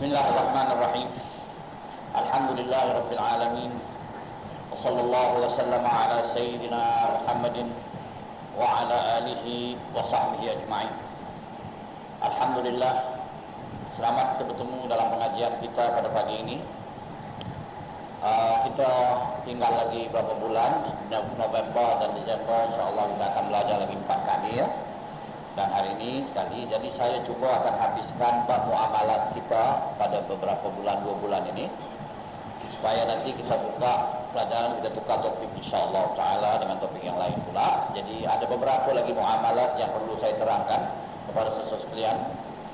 Bismillahirrahmanirrahim. Alhamdulillahirabbil alamin. Wa sallallahu wa sallama ala sayyidina Muhammadin wa ala alihi wa sahbihi ajma'in. Alhamdulillah, selamat kita bertemu dalam pengajian kita pada pagi ini. Kita tinggal lagi berapa bulan, November dan Desember, insyaAllah kita akan belajar lagi 4 kali ya. Dan hari ini sekali, jadi saya cuba akan habiskan bab muamalat kita pada beberapa bulan, 2 bulan ini, supaya nanti kita buka pelajaran, kita tukar topik insyaAllah ta'ala dengan topik yang lain pula. Jadi ada beberapa lagi muamalat yang perlu saya terangkan kepada saudara sekalian,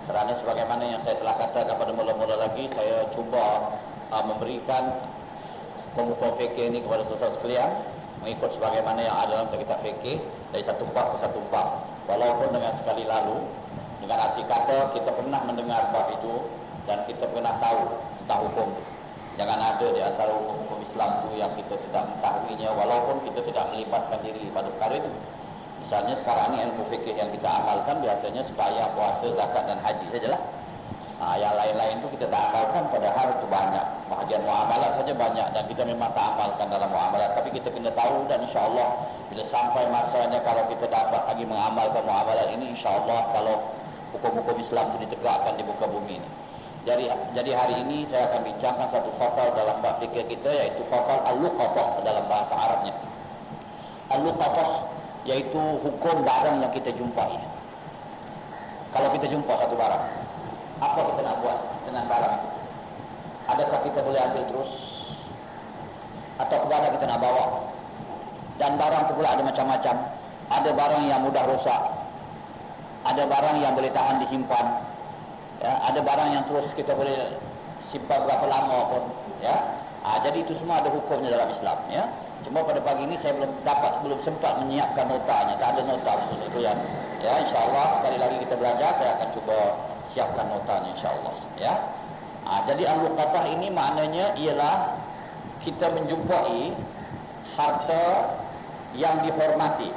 kerana sebagaimana yang saya telah katakan pada mula-mula lagi, saya cuba memberikan penghukum fikih ini kepada saudara sekalian mengikut sebagaimana yang ada dalam kitab fikih dari satu bab ke satu bab. Walaupun dengan sekali lalu, dengan arti kata kita pernah mendengar bab itu dan kita pernah tahu tentang hukum. Jangan ada di antara hukum-hukum Islam itu yang kita tidak mengetahuinya walaupun kita tidak melibatkan diri pada perkara itu. Misalnya sekarang ini ilmu fikih yang kita amalkan biasanya sembahyang, puasa, zakat dan haji sajalah. Yang lain-lain itu kita tak amalkan, padahal itu banyak. Bahagian muamalat saja banyak dan kita memang tak amalkan dalam muamalat. Tapi kita kena tahu, dan insyaAllah bila sampai masanya kalau kita dapat lagi mengamalkan muamalat ini, insyaAllah kalau hukum-hukum Islam itu ditegakkan di muka bumi ini. Jadi hari ini saya akan bincangkan satu fasal dalam bab fikir kita, yaitu fasal al-luqatah dalam bahasa Arabnya. Al-luqatah yaitu hukum barang yang kita jumpai. Kalau kita jumpa satu barang, apa kita nak buat dengan barang itu? Adakah kita boleh ambil terus, atau kemana kita nak bawa? Dan barang itu pula ada macam-macam. Ada barang yang mudah rosak, ada barang yang boleh tahan disimpan ya, ada barang yang terus kita boleh simpan berapa lama pun ya. Jadi itu semua ada hukumnya dalam Islam ya. Cuma pada pagi ini saya belum sempat menyiapkan notanya, tak ada nota untuk ya. InsyaAllah sekali lagi kita belajar, saya akan cuba siapkan notanya insyaAllah ya. Jadi al-luqatah ini maknanya ialah kita menjumpai harta yang dihormati,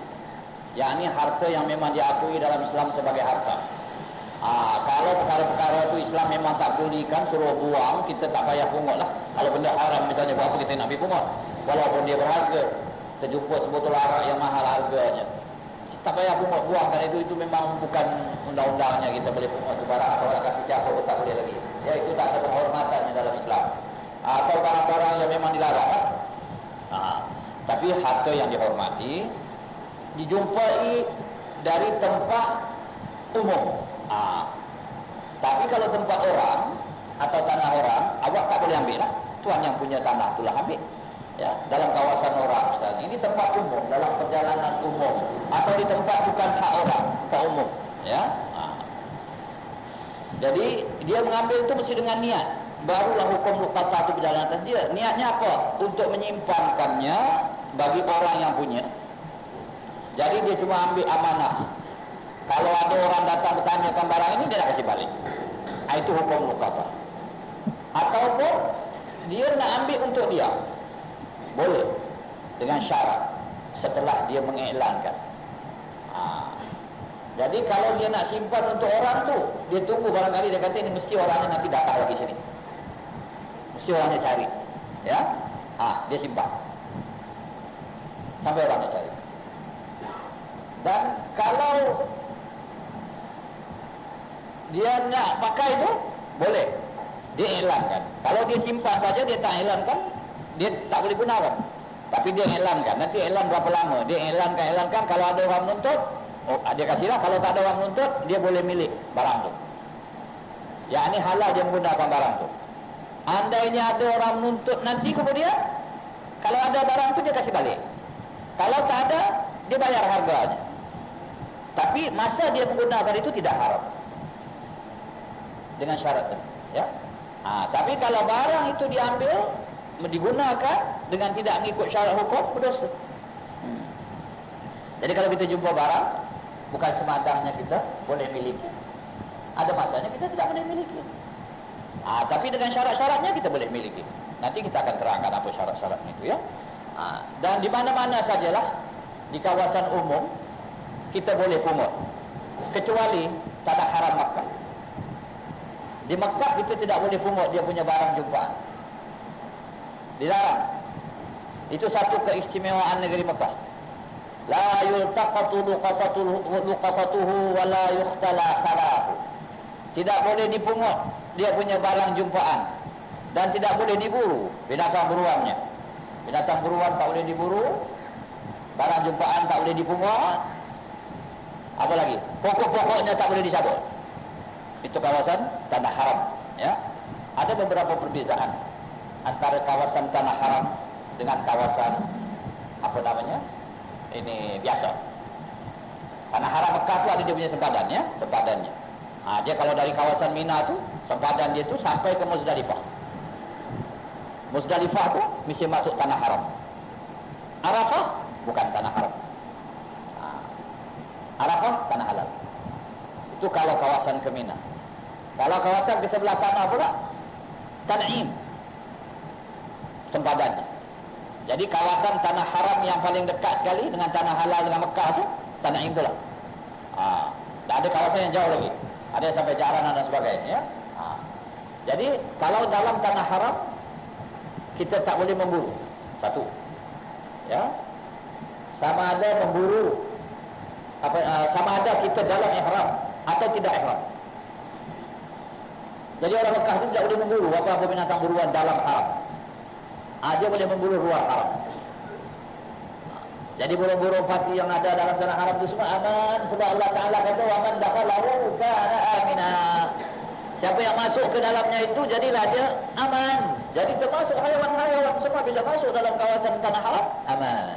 yakni harta yang memang diakui dalam Islam sebagai harta. Kalau perkara-perkara itu Islam memang tak pedulikan, suruh buang, kita tak payah pungut lah. Kalau benda haram misalnya, berapa kita nak pergi pungut walaupun dia berharga. Kita jumpa sebotol arak yang mahal harganya, tak payah pungut, buang, kerana itu memang bukan undang-undangnya kita boleh pungut itu barang, atau orang kasih siapa pun tak boleh lagi ya. Itu tak ada penghormatannya dalam Islam. Atau barang-barang yang memang dilarang kan? Tapi harta yang dihormati dijumpai dari tempat umum. Tapi kalau tempat orang atau tanah orang, awak tak boleh ambil lah. Tuan yang punya tanah itulah ambil ya. Dalam kawasan orang misalnya, ini tempat umum, dalam perjalanan umum, atau di tempat bukan hak orang, tempat umum ya. Jadi dia mengambil itu mesti dengan niat, barulah hukum luqatah itu berjalan atas dia. Niatnya apa? Untuk menyimpankannya bagi orang yang punya. Jadi dia cuma ambil amanah. Kalau ada orang datang bertanyakan barang ini, dia nak kasih balik. Itu hukum luqatah. Ataupun dia nak ambil untuk dia, boleh, dengan syarat setelah dia mengiklankan. Jadi kalau dia nak simpan untuk orang tu, dia tunggu, barangkali dia kata ini mesti orangnya nanti datang lagi sini, mesti orangnya cari ya. Dia simpan sampai orangnya cari. Dan kalau dia nak pakai itu, boleh dia iklankan. Kalau dia simpan saja, dia tak iklankan, dia tak boleh gunakan. Tapi dia iklankan, nanti iklan berapa lama, dia iklankan. Kalau ada orang menuntut, dia kasihlah. Kalau tak ada orang menuntut, dia boleh milik barang tu. Ya, ini halal dia menggunakan barang tu. Andainya ada orang menuntut nanti kemudian, kalau ada barang tu dia kasih balik. Kalau tak ada, dia bayar harganya. Tapi masa dia menggunakan itu tidak haram, dengan syarat ya. Tapi kalau barang itu diambil, digunakan dengan tidak mengikut syarat hukum, berdosa. Jadi kalau kita jumpa barang, bukan semadangnya kita boleh miliki, ada masanya kita tidak boleh miliki. Tapi dengan syarat-syaratnya kita boleh miliki. Nanti kita akan terangkan apa syarat-syaratnya itu ya. Dan di mana-mana sajalah di kawasan umum kita boleh pungut, kecuali tanah haram Makkah. Di Mekah kita tidak boleh pungut dia punya barang jumpaan. Dilarang. Itu satu keistimewaan negeri Mekah. La yultaqatu luqatatuhu wa la yuhtala khalahu. Tidak boleh dipungut dia punya barang jumpaan, dan tidak boleh diburu binatang buruannya. Binatang buruan tak boleh diburu, barang jumpaan tak boleh dipungut. Apa lagi? Pokok-pokoknya tak boleh dicabut. Itu kawasan tanah haram, ya. Ada beberapa perbezaan antara kawasan tanah haram dengan kawasan apa namanya? Ini biasa. Tanah haram Mekah tu ada dia punya sempadannya, sempadannya. Dia kalau dari kawasan Mina tu, sempadan dia tu sampai ke Muzdalifah. Muzdalifah tu mesti masuk tanah haram. Arafah bukan tanah haram. Arafah tanah halal. Itu kalau kawasan ke Mina. Kalau kawasan ke sebelah sana pula, Tan'im sempadannya. Jadi kawasan tanah haram yang paling dekat sekali dengan tanah halal dengan Mekah tu Tan'im pula. Dan ada kawasan yang jauh lagi. Ada yang sampai Ja'ranan dan sebagainya, ya. Jadi kalau dalam tanah haram kita tak boleh memburu. Satu. Ya. Sama ada memburu sama ada kita dalam ihram atau tidak ihram. Jadi orang Mekah itu tidak boleh memburu apa-apa binatang buruan dalam haram. Dia boleh memburu luar haram. Jadi burung-burung pati yang ada dalam tanah haram itu semua aman, sebab Allah Ta'ala kata wa man dakhalahu kana amina. Siapa yang masuk ke dalamnya itu jadilah dia aman. Jadi termasuk haiwan-haiwan semua bila masuk dalam kawasan tanah haram aman.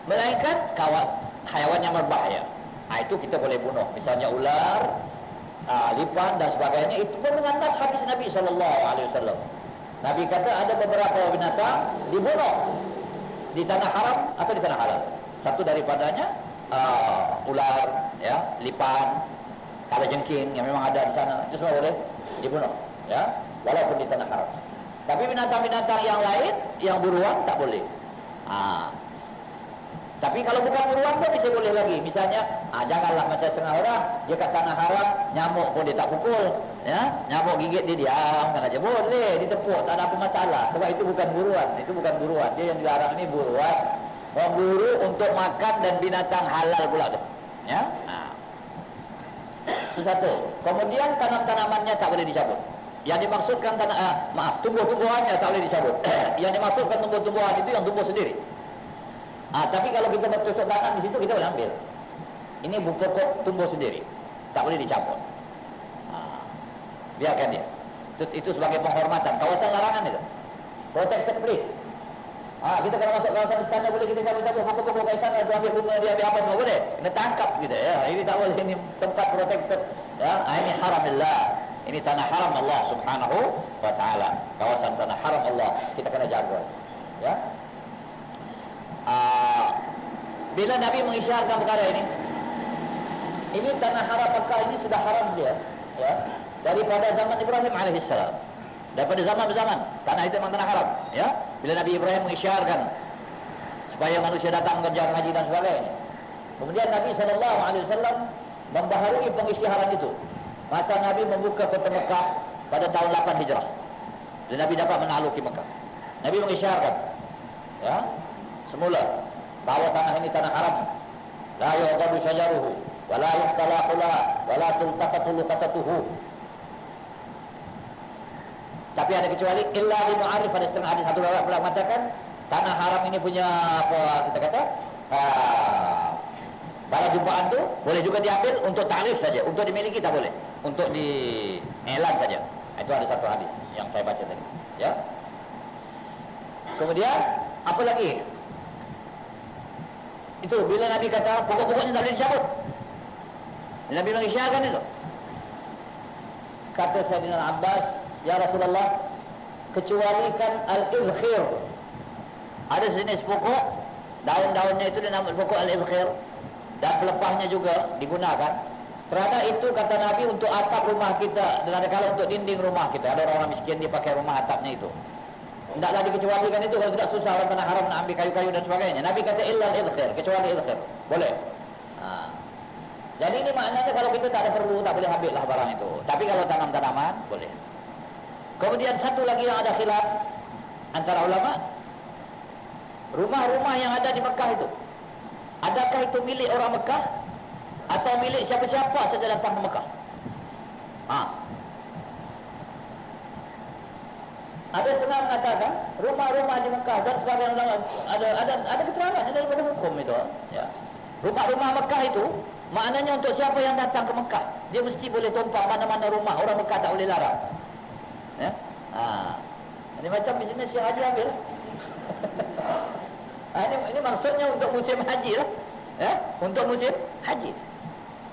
Melainkan haiwan yang berbahaya. Itu kita boleh bunuh. Misalnya ular, lipan dan sebagainya. Itu pun dengan nas hadis Nabi SAW. Nabi kata ada beberapa binatang dibunuh di tanah haram atau di tanah halal. Satu daripadanya ular, ya, lipan, kalajengking yang memang ada di sana. Itu semua boleh dibunuh, ya, walaupun di tanah haram. Tapi binatang-binatang yang lain yang buruan tak boleh. Tapi kalau bukan buruan pun bisa boleh lagi. Misalnya, janganlah macam setengah orang dia kat tanah haram, nyamuk pun dia tak pukul, ya. Nyamuk gigit dia diam kan aja. Boleh ditepuk, tak ada apa masalah. Sebab itu bukan buruan. Itu bukan buruan. Dia yang dilarang ni buruan. Memburu untuk makan dan binatang halal pula tu. Ya. Satu. Kemudian tanam-tanamannya tak boleh dicabut. Yang dimaksudkan tumbuh-tumbuhannya tak boleh dicabut. Yang dimaksudkan tumbuh-tumbuhan itu yang tumbuh sendiri. Tapi kalau kita bercocok tanam di situ kita boleh ambil. Ini pokok tumbuh sendiri, tak boleh dicabut. Biarkan dia. Itu sebagai penghormatan. Kawasan larangan itu. Protected place. Kita kalau masuk kawasan istana boleh kita cabut-cabut pokok-pokok kat istana, tu ambil bunga dia, ambil apa semua boleh. Kena tangkap kita, ya. Ini tak boleh, ini tempat protected, ya. Ini haramillah. Ini tanah haram Allah Subhanahu wa taala. Kawasan tanah haram Allah, kita kena jaga. Ya. Bila Nabi mengisyaratkan perkara ini tanah haram Mekah ini sudah haram dia, ya, daripada zaman Ibrahim alaihissalam. Daripada zaman-zaman tanah itu memang tanah haram, ya. Bila Nabi Ibrahim mengisyaratkan supaya manusia datang mengerjakan haji dan sebagainya. Kemudian Nabi SAW membaharui pengisyaran itu masa Nabi membuka kota Mekah pada tahun 8 Hijrah. Dan Nabi dapat menakluki Mekah. Nabi mengisyaratkan, ya, semula bahawa tanah ini tanah haram. La yu'dadu syajaruhu wa la yuqtalaqu la wa la tultaqatu luqatatuhu. Tapi ada kecuali illa li mu'arif. Ada setengah hadis satu ulama mengatakan tanah haram ini punya apa kita kata barang jumpaan tu boleh juga diambil untuk ta'rif saja, untuk dimiliki tak boleh, untuk di-elan saja. Itu ada satu hadis yang saya baca tadi, ya. Kemudian apa lagi? Itu bila Nabi kata pokok-pokoknya tak boleh dicabut. Nabi mengisyaratkan itu. Kata Sayyidina Abbas, ya Rasulullah, kecualikan al-idkhir. Ada sejenis pokok, daun-daunnya itu dinamakan pokok al-idkhir, dan pelepahnya juga digunakan. Kerana itu kata Nabi untuk atap rumah kita, dan ada kala untuk dinding rumah kita. Ada orang miskin dia pakai rumah atapnya itu. Tidaklah dikecualikan itu, kalau tidak susah orang tanah haram nak ambil kayu-kayu dan sebagainya. Nabi kata illa al-idkhir, kecuali idkhir. Boleh. Jadi ini maknanya kalau kita tak ada perlu, tak boleh ambil lah barang itu. Tapi kalau tanam-tanaman, boleh. Kemudian satu lagi yang ada khilaf antara ulama, rumah-rumah yang ada di Mekah itu, adakah itu milik orang Mekah atau milik siapa-siapa saja datang ke Mekah? Ada setengah mengatakan rumah-rumah di Mekah, dan sebagian ulama ada keterangannya daripada hukum itu. Ya. Rumah-rumah Mekah itu maknanya untuk siapa yang datang ke Mekah, dia mesti boleh tumpah mana-mana rumah. Orang Mekah tak boleh larang. Ya. Ini macam bisnes Syekh Haji ambil. Ini maksudnya untuk musim haji lah. Ya, untuk musim haji.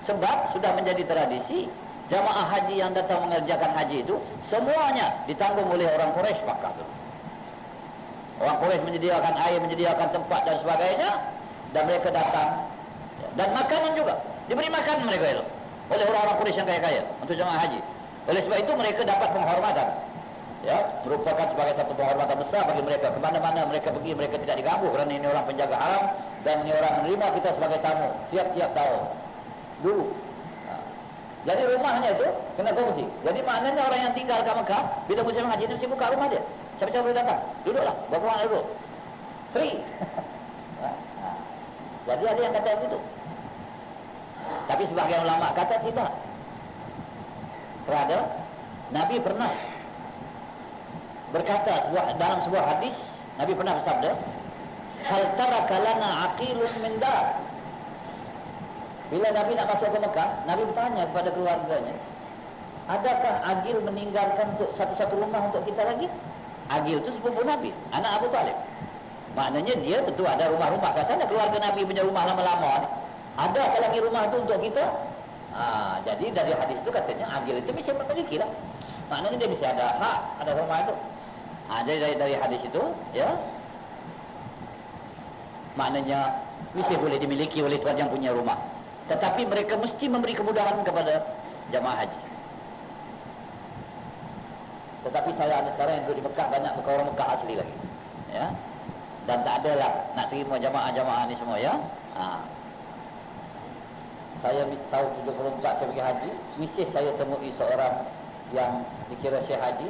Sebab sudah menjadi tradisi jamaah haji yang datang mengerjakan haji itu semuanya ditanggung oleh orang Quraisy Makkah dulu. Orang Quraisy menyediakan air, menyediakan tempat dan sebagainya, dan mereka datang. Dan makanan juga diberi makan mereka itu oleh orang-orang Quraisy yang kaya-kaya untuk jamaah haji. Oleh sebab itu mereka dapat penghormatan. Ya, merupakan sebagai satu penghormatan besar bagi mereka. Kemana-mana mereka pergi, mereka tidak diganggu kerana ini orang penjaga haram dan ini orang menerima kita sebagai tamu tiap-tiap tahun dulu. Jadi rumahnya itu kena kongsi. Jadi maknanya orang yang tinggal kat Mekah bila musim haji ni mesti buka rumah dia. Siapa-siapa boleh datang, duduklah, berapa orang duduk, free. Jadi ada yang kata begitu. Tapi sebagian ulama kata tidak. Kerana Nabi pernah berkata dalam sebuah hadis, Nabi pernah bersabda, hal taraka lana aqilun min dar. Bila Nabi nak masuk ke Mekah, Nabi bertanya kepada keluarganya, adakah Agil meninggalkan untuk satu-satu rumah untuk kita lagi? Agil itu sepupu Nabi, anak Abu Talib. Maknanya dia betul ada rumah-rumah kat sana, keluarga Nabi punya rumah lama-lama ni. Adakah lagi rumah itu untuk kita? Jadi dari hadis itu katanya Agil itu mesti memiliki lah. Maknanya dia mesti ada hak, ada rumah itu. Jadi dari hadis itu, ya, maknanya mesti boleh dimiliki oleh tuan yang punya rumah. Tetapi mereka mesti memberi kemudahan kepada jamaah haji. Tetapi saya ada sekarang yang duduk di Mekah, banyak orang Mekah asli lagi, ya. Dan tak adalah nak terima jamaah-jamaah ni semua, ya. Saya tahun 74 saya pergi haji, mesti saya temui seorang yang dikira Syekh Haji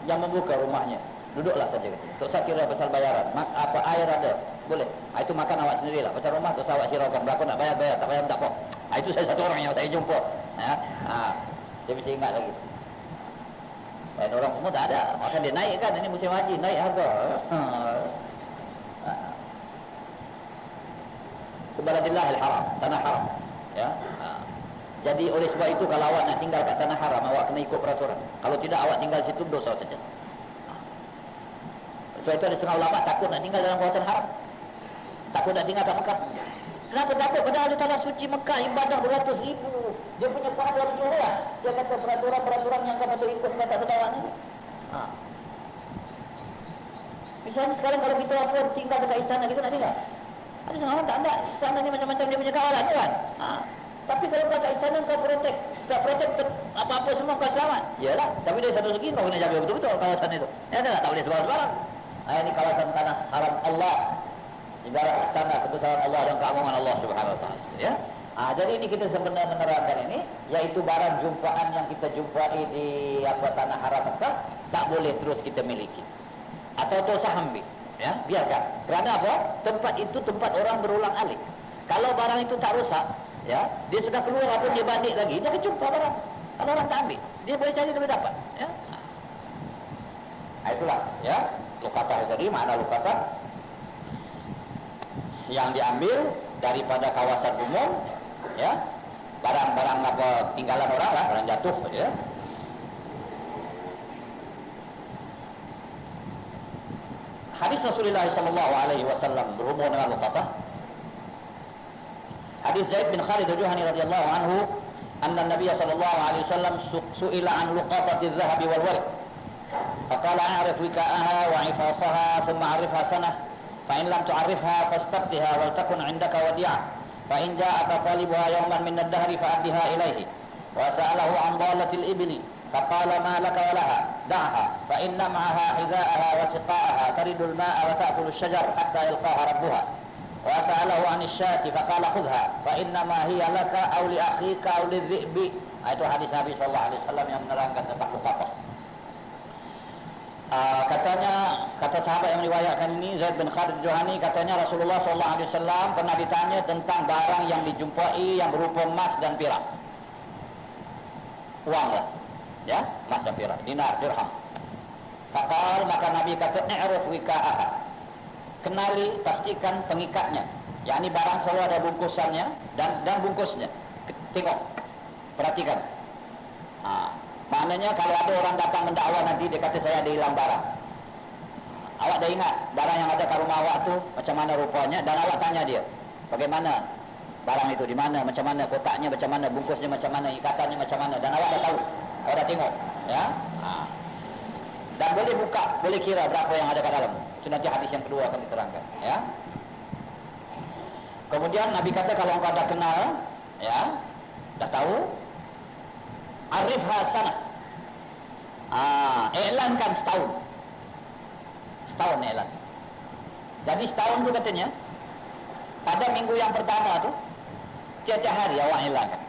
yang membuka rumahnya. Duduklah saja kata. Tok saya kira pasal bayaran. Apa air ada? Boleh. Itu makan awak sendirilah. Pasal rumah tok saya awak hiraukan. Berapa nak bayar, bayar. Tak bayar tak apa. Itu saya satu orang yang saya jumpa. Saya mesti ingat lagi. Dan orang semua tak ada. Makan dia naik kan, ini musim haji, naik harga. Subhanallahil haram, tanah haram. Ya. Jadi oleh sebab itu kalau awak nak tinggal kat tanah haram, awak kena ikut peraturan. Kalau tidak awak tinggal situ dosa saja. Sebab itu ada setengah ulama takut nak tinggal dalam kawasan haram. Takut nak tinggal kat Mekah. Kenapa takut? Padahal di tanah suci Mekah ibadah beratus ribu. Dia punya pahala keseluruhan. Dia kata peraturan-peraturan yang kau patut ikut kata kedawan ini. Misalnya sekarang kalau kita afford tinggal dekat istana, kita nak tinggal. Ada setengah orang tak ada. Istana ni macam-macam dia punya kawalan kan. Tapi kalau kau kat istana kau protect, tak protect apa-apa semua kau selamat. Yalah, tapi dari satu segi kau kena jaga betul-betul kawasan itu. Ya tak boleh sebarang-sebarang. Ini kawasan tanah haram Allah. Ibarat istana kebesaran Allah dan keagungan Allah Subhanahu wa taala, ya. Jadi ini kita sebenarnya menerangkan ini, yaitu barang jumpaan yang kita jumpai di tanah haram Mekah tak boleh terus kita miliki. Atau dosa ambil, ya, biarkan. Kerana apa? Tempat itu tempat orang berulang alik. Kalau barang itu tak rusak, ya, dia sudah keluar apa dia balik lagi, dia akan jumpa barang. Kalau orang tak ambil, dia boleh cari dia boleh dapat, ya. Itulah, ya. Lukatah tadi, mana lukatah? Yang diambil daripada kawasan umum, ya, barang-barang apa tinggalan orang lah, barang jatuh, ya. Hadis Rasulullah sallallahu alaihi wasallam berhubung dengan luqatah. Hadis Zaid bin Khalid al-Juhani radhiyallahu anhu, anna Nabiy sallallahu alaihi wasallam su'ila an luqatati adh-dhahab wal warq. Faqala a'rif wika'aha wa 'ifasaha thumma 'arifha sanah. Fa in lam tu'arifha fastabtiha wal takun 'indaka wadi'ah. Fa in ja'aka talibuha yawman min ad-dahri fa'addiha ilayhi. Wa sa'alahu 'an dalatil ibli. Faqala ma laka wa laha da'ha fa inna ma'aha hidha'aha wa siqa'aha taridul ma'a wa ta'kulu asy-syajar hatta yalqaha rabbuha. wa sa'alahu 'anis syati faqala khudha fa inna ma hiya laka aw li akhika aw lidhi'bi. Itu hadis Nabi sallallahu alaihi wasallam yang menerangkan tentang luqatah. Katanya, kata sahabat yang meriwayatkan ini, Zaid bin Khalid Juhani, katanya Rasulullah sallallahu alaihi wasallam pernah ditanya tentang barang yang dijumpai yang berupa emas dan perak. Uang lah, ya, emas dan perak, dinar, dirham. Faqal, maka Nabi kata, "I'rif wika'aha." Kenali, pastikan pengikatnya. Yakni barang selalu ada bungkusannya dan bungkusnya. Tengok, perhatikan. Maknanya kalau ada orang datang mendakwa nanti dia kata saya ada hilang barang. Awak dah ingat barang yang ada kat rumah awak tu macam mana rupanya, dan awak tanya dia, bagaimana barang itu, di mana, macam mana kotaknya, macam mana bungkusnya, macam mana ikatannya, macam mana, dan awak dah tahu, awak dah tengok, ya. Dan boleh buka, boleh kira berapa yang ada kat dalam. Itu nanti hadis yang kedua akan diterangkan, ya. Kemudian Nabi kata kalau engkau dah kenal, ya, dah tahu, arifha sana. Iklankan setahun. Setahun iklan. Jadi setahun tu katanya, pada minggu yang pertama tu, tiap-tiap hari awak iklankan.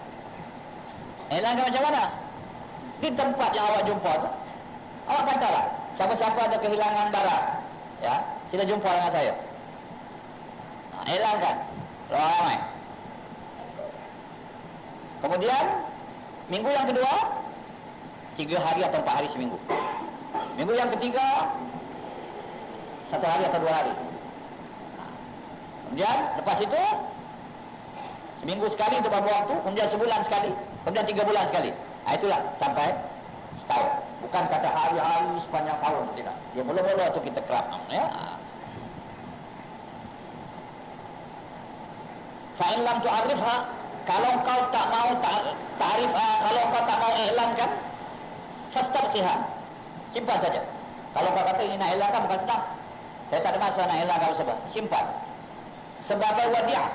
Iklankan macam mana? Di tempat yang awak jumpa tu, awak katalah, siapa-siapa ada kehilangan barang, ya, sila jumpa dengan saya. Iklankan. Ramai. Kemudian minggu yang kedua 3 hari atau 4 hari seminggu. Minggu yang ketiga 1 hari atau 2 hari. Kemudian lepas itu seminggu sekali untuk beberapa waktu, kemudian sebulan sekali, kemudian 3 bulan sekali. Itulah sampai setahun. Bukan kata hari-hari sepanjang tahun, tidak. Dia mula-mula tu kita kerap, ya. Fa in lam tu'arifha, kalau kau tak mau ta'rif, kalau kau tak mau iklankan, fastabqiha, simpan saja. Kalau kau kata ini nak iklankan bukan senang, saya tak ada masa nak iklankan sebab simpan sebagai wadiah,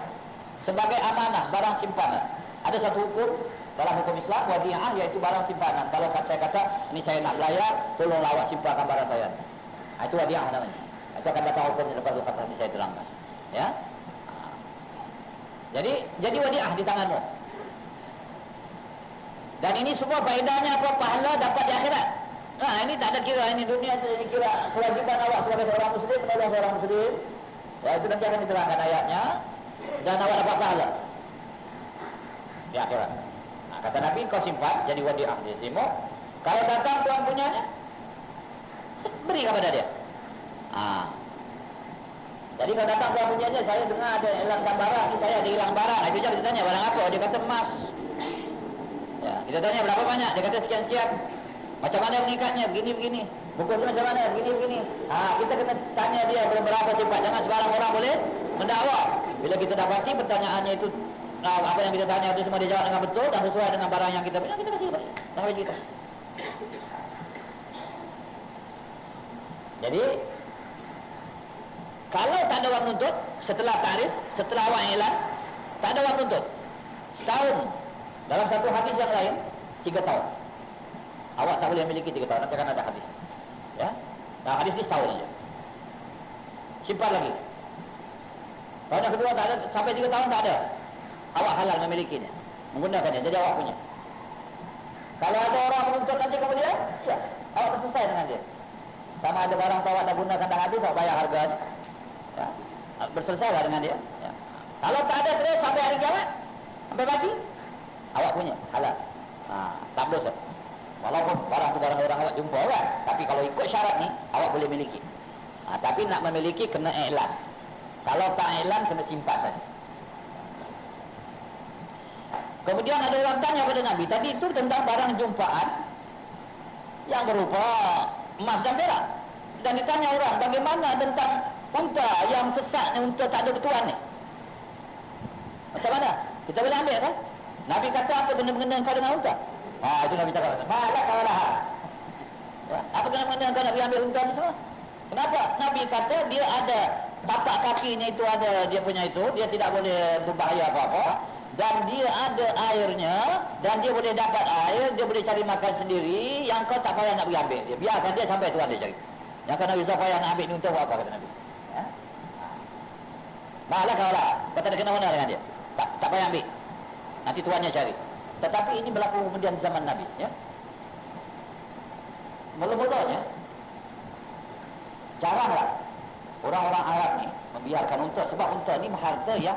sebagai amanah, barang simpanan. Ada satu hukum dalam hukum Islam, wadiah iaitu barang simpanan. Kalau saya kata ini saya nak belayar, tolonglah awak simpankan barang saya, itu wadiah namanya. Itu akan datang hukumnya lepas kata ini saya terangkan, ya. Jadi wadiah di tanganmu. Dan ini semua faedahnya apa? Pahala dapat di akhirat. Nah, ini tak ada kira, ini dunia ini kira kewajiban awak sebagai seorang muslim menolong seorang muslim. Ya, itu nanti akan diterangkan ayatnya, dan awak dapat pahala di akhirat. Nah, kata Nabi, kau simpan jadi wadiah di sini. Kalau datang tuan punyanya, beri kepada dia. Jadi kalau datang tuan punyanya, saya dengar ada hilangkan barang, ini saya ada hilang barang. Itu saja kita tanya, barang apa? Dia kata emas. Ya, kita tanya berapa banyak? Dia kata sekian-sekian. Macam mana mengikatnya? Begini-begini. Bungkusnya macam mana? Begini-begini. Kita kena tanya dia berapa sifat. Jangan sebarang orang boleh mendakwa. Bila kita dapati pertanyaannya itu, apa yang kita tanya itu semua dia jawab dengan betul dan sesuai dengan barang yang kita punya, kita kasih kepada dia. Jangan bagi kita. Jadi kalau tak ada orang menuntut, setelah tarif, setelah awak iklan, tak ada orang menuntut, setahun. Dalam satu hadis yang lain 3 tahun. Awak tak boleh memiliki 3 tahun. Nanti akan ada hadis, ya. Nah, hadis ini setahun saja. Simpan lagi. Tahun yang kedua tak ada, sampai 3 tahun tak ada, awak halal memilikinya, menggunakannya, jadi awak punya. Kalau ada orang menuntut nanti kemudian, ya, awak selesai dengan dia. Sama ada barang awak dah gunakan dah habis, awak bayar harganya, ya. Berselesailah dengan dia, ya. Kalau tak ada terus sampai hari kiamat, sampai mati, awak punya, halal. Tak dosa. Walaupun barang tu barang orang awak jumpa kan, tapi kalau ikut syarat ni, awak boleh miliki. Tapi nak memiliki kena iklan. Kalau tak iklan, kena simpan saja. Kemudian ada orang tanya pada Nabi, tadi itu tentang barang jumpaan yang berupa emas dan perak. Dan ditanya orang, bagaimana tentang unta yang sesat ni, unta tak ada betuan ni? Macam mana? Kita boleh ambil kan? Nabi kata apa benda-benda kau dengan unta? Itu Nabi kata, malah kawalah. Ya, apa kena-kena kau nak ambil unta ni semua? Kenapa? Nabi kata dia ada tapak kakinya itu ada dia punya itu, dia tidak boleh berbahaya apa-apa, dan dia ada airnya, dan dia boleh dapat air, dia boleh cari makan sendiri, yang kau tak payah nak pergi ambil dia, biarkan dia sampai Tuhan dia cari. Yang kau Nabi tak payah nak ambil ni untuk apa, kata Nabi, ya? Mahal lah kau lah. Kata dia kena mana dengan dia. Tak payah ambil. Nanti tuannya cari. Tetapi ini berlaku kemudian zaman Nabi. Ya. Mula-mulanya jaranglah orang-orang Arab ni membiarkan unta, sebab unta ni harta yang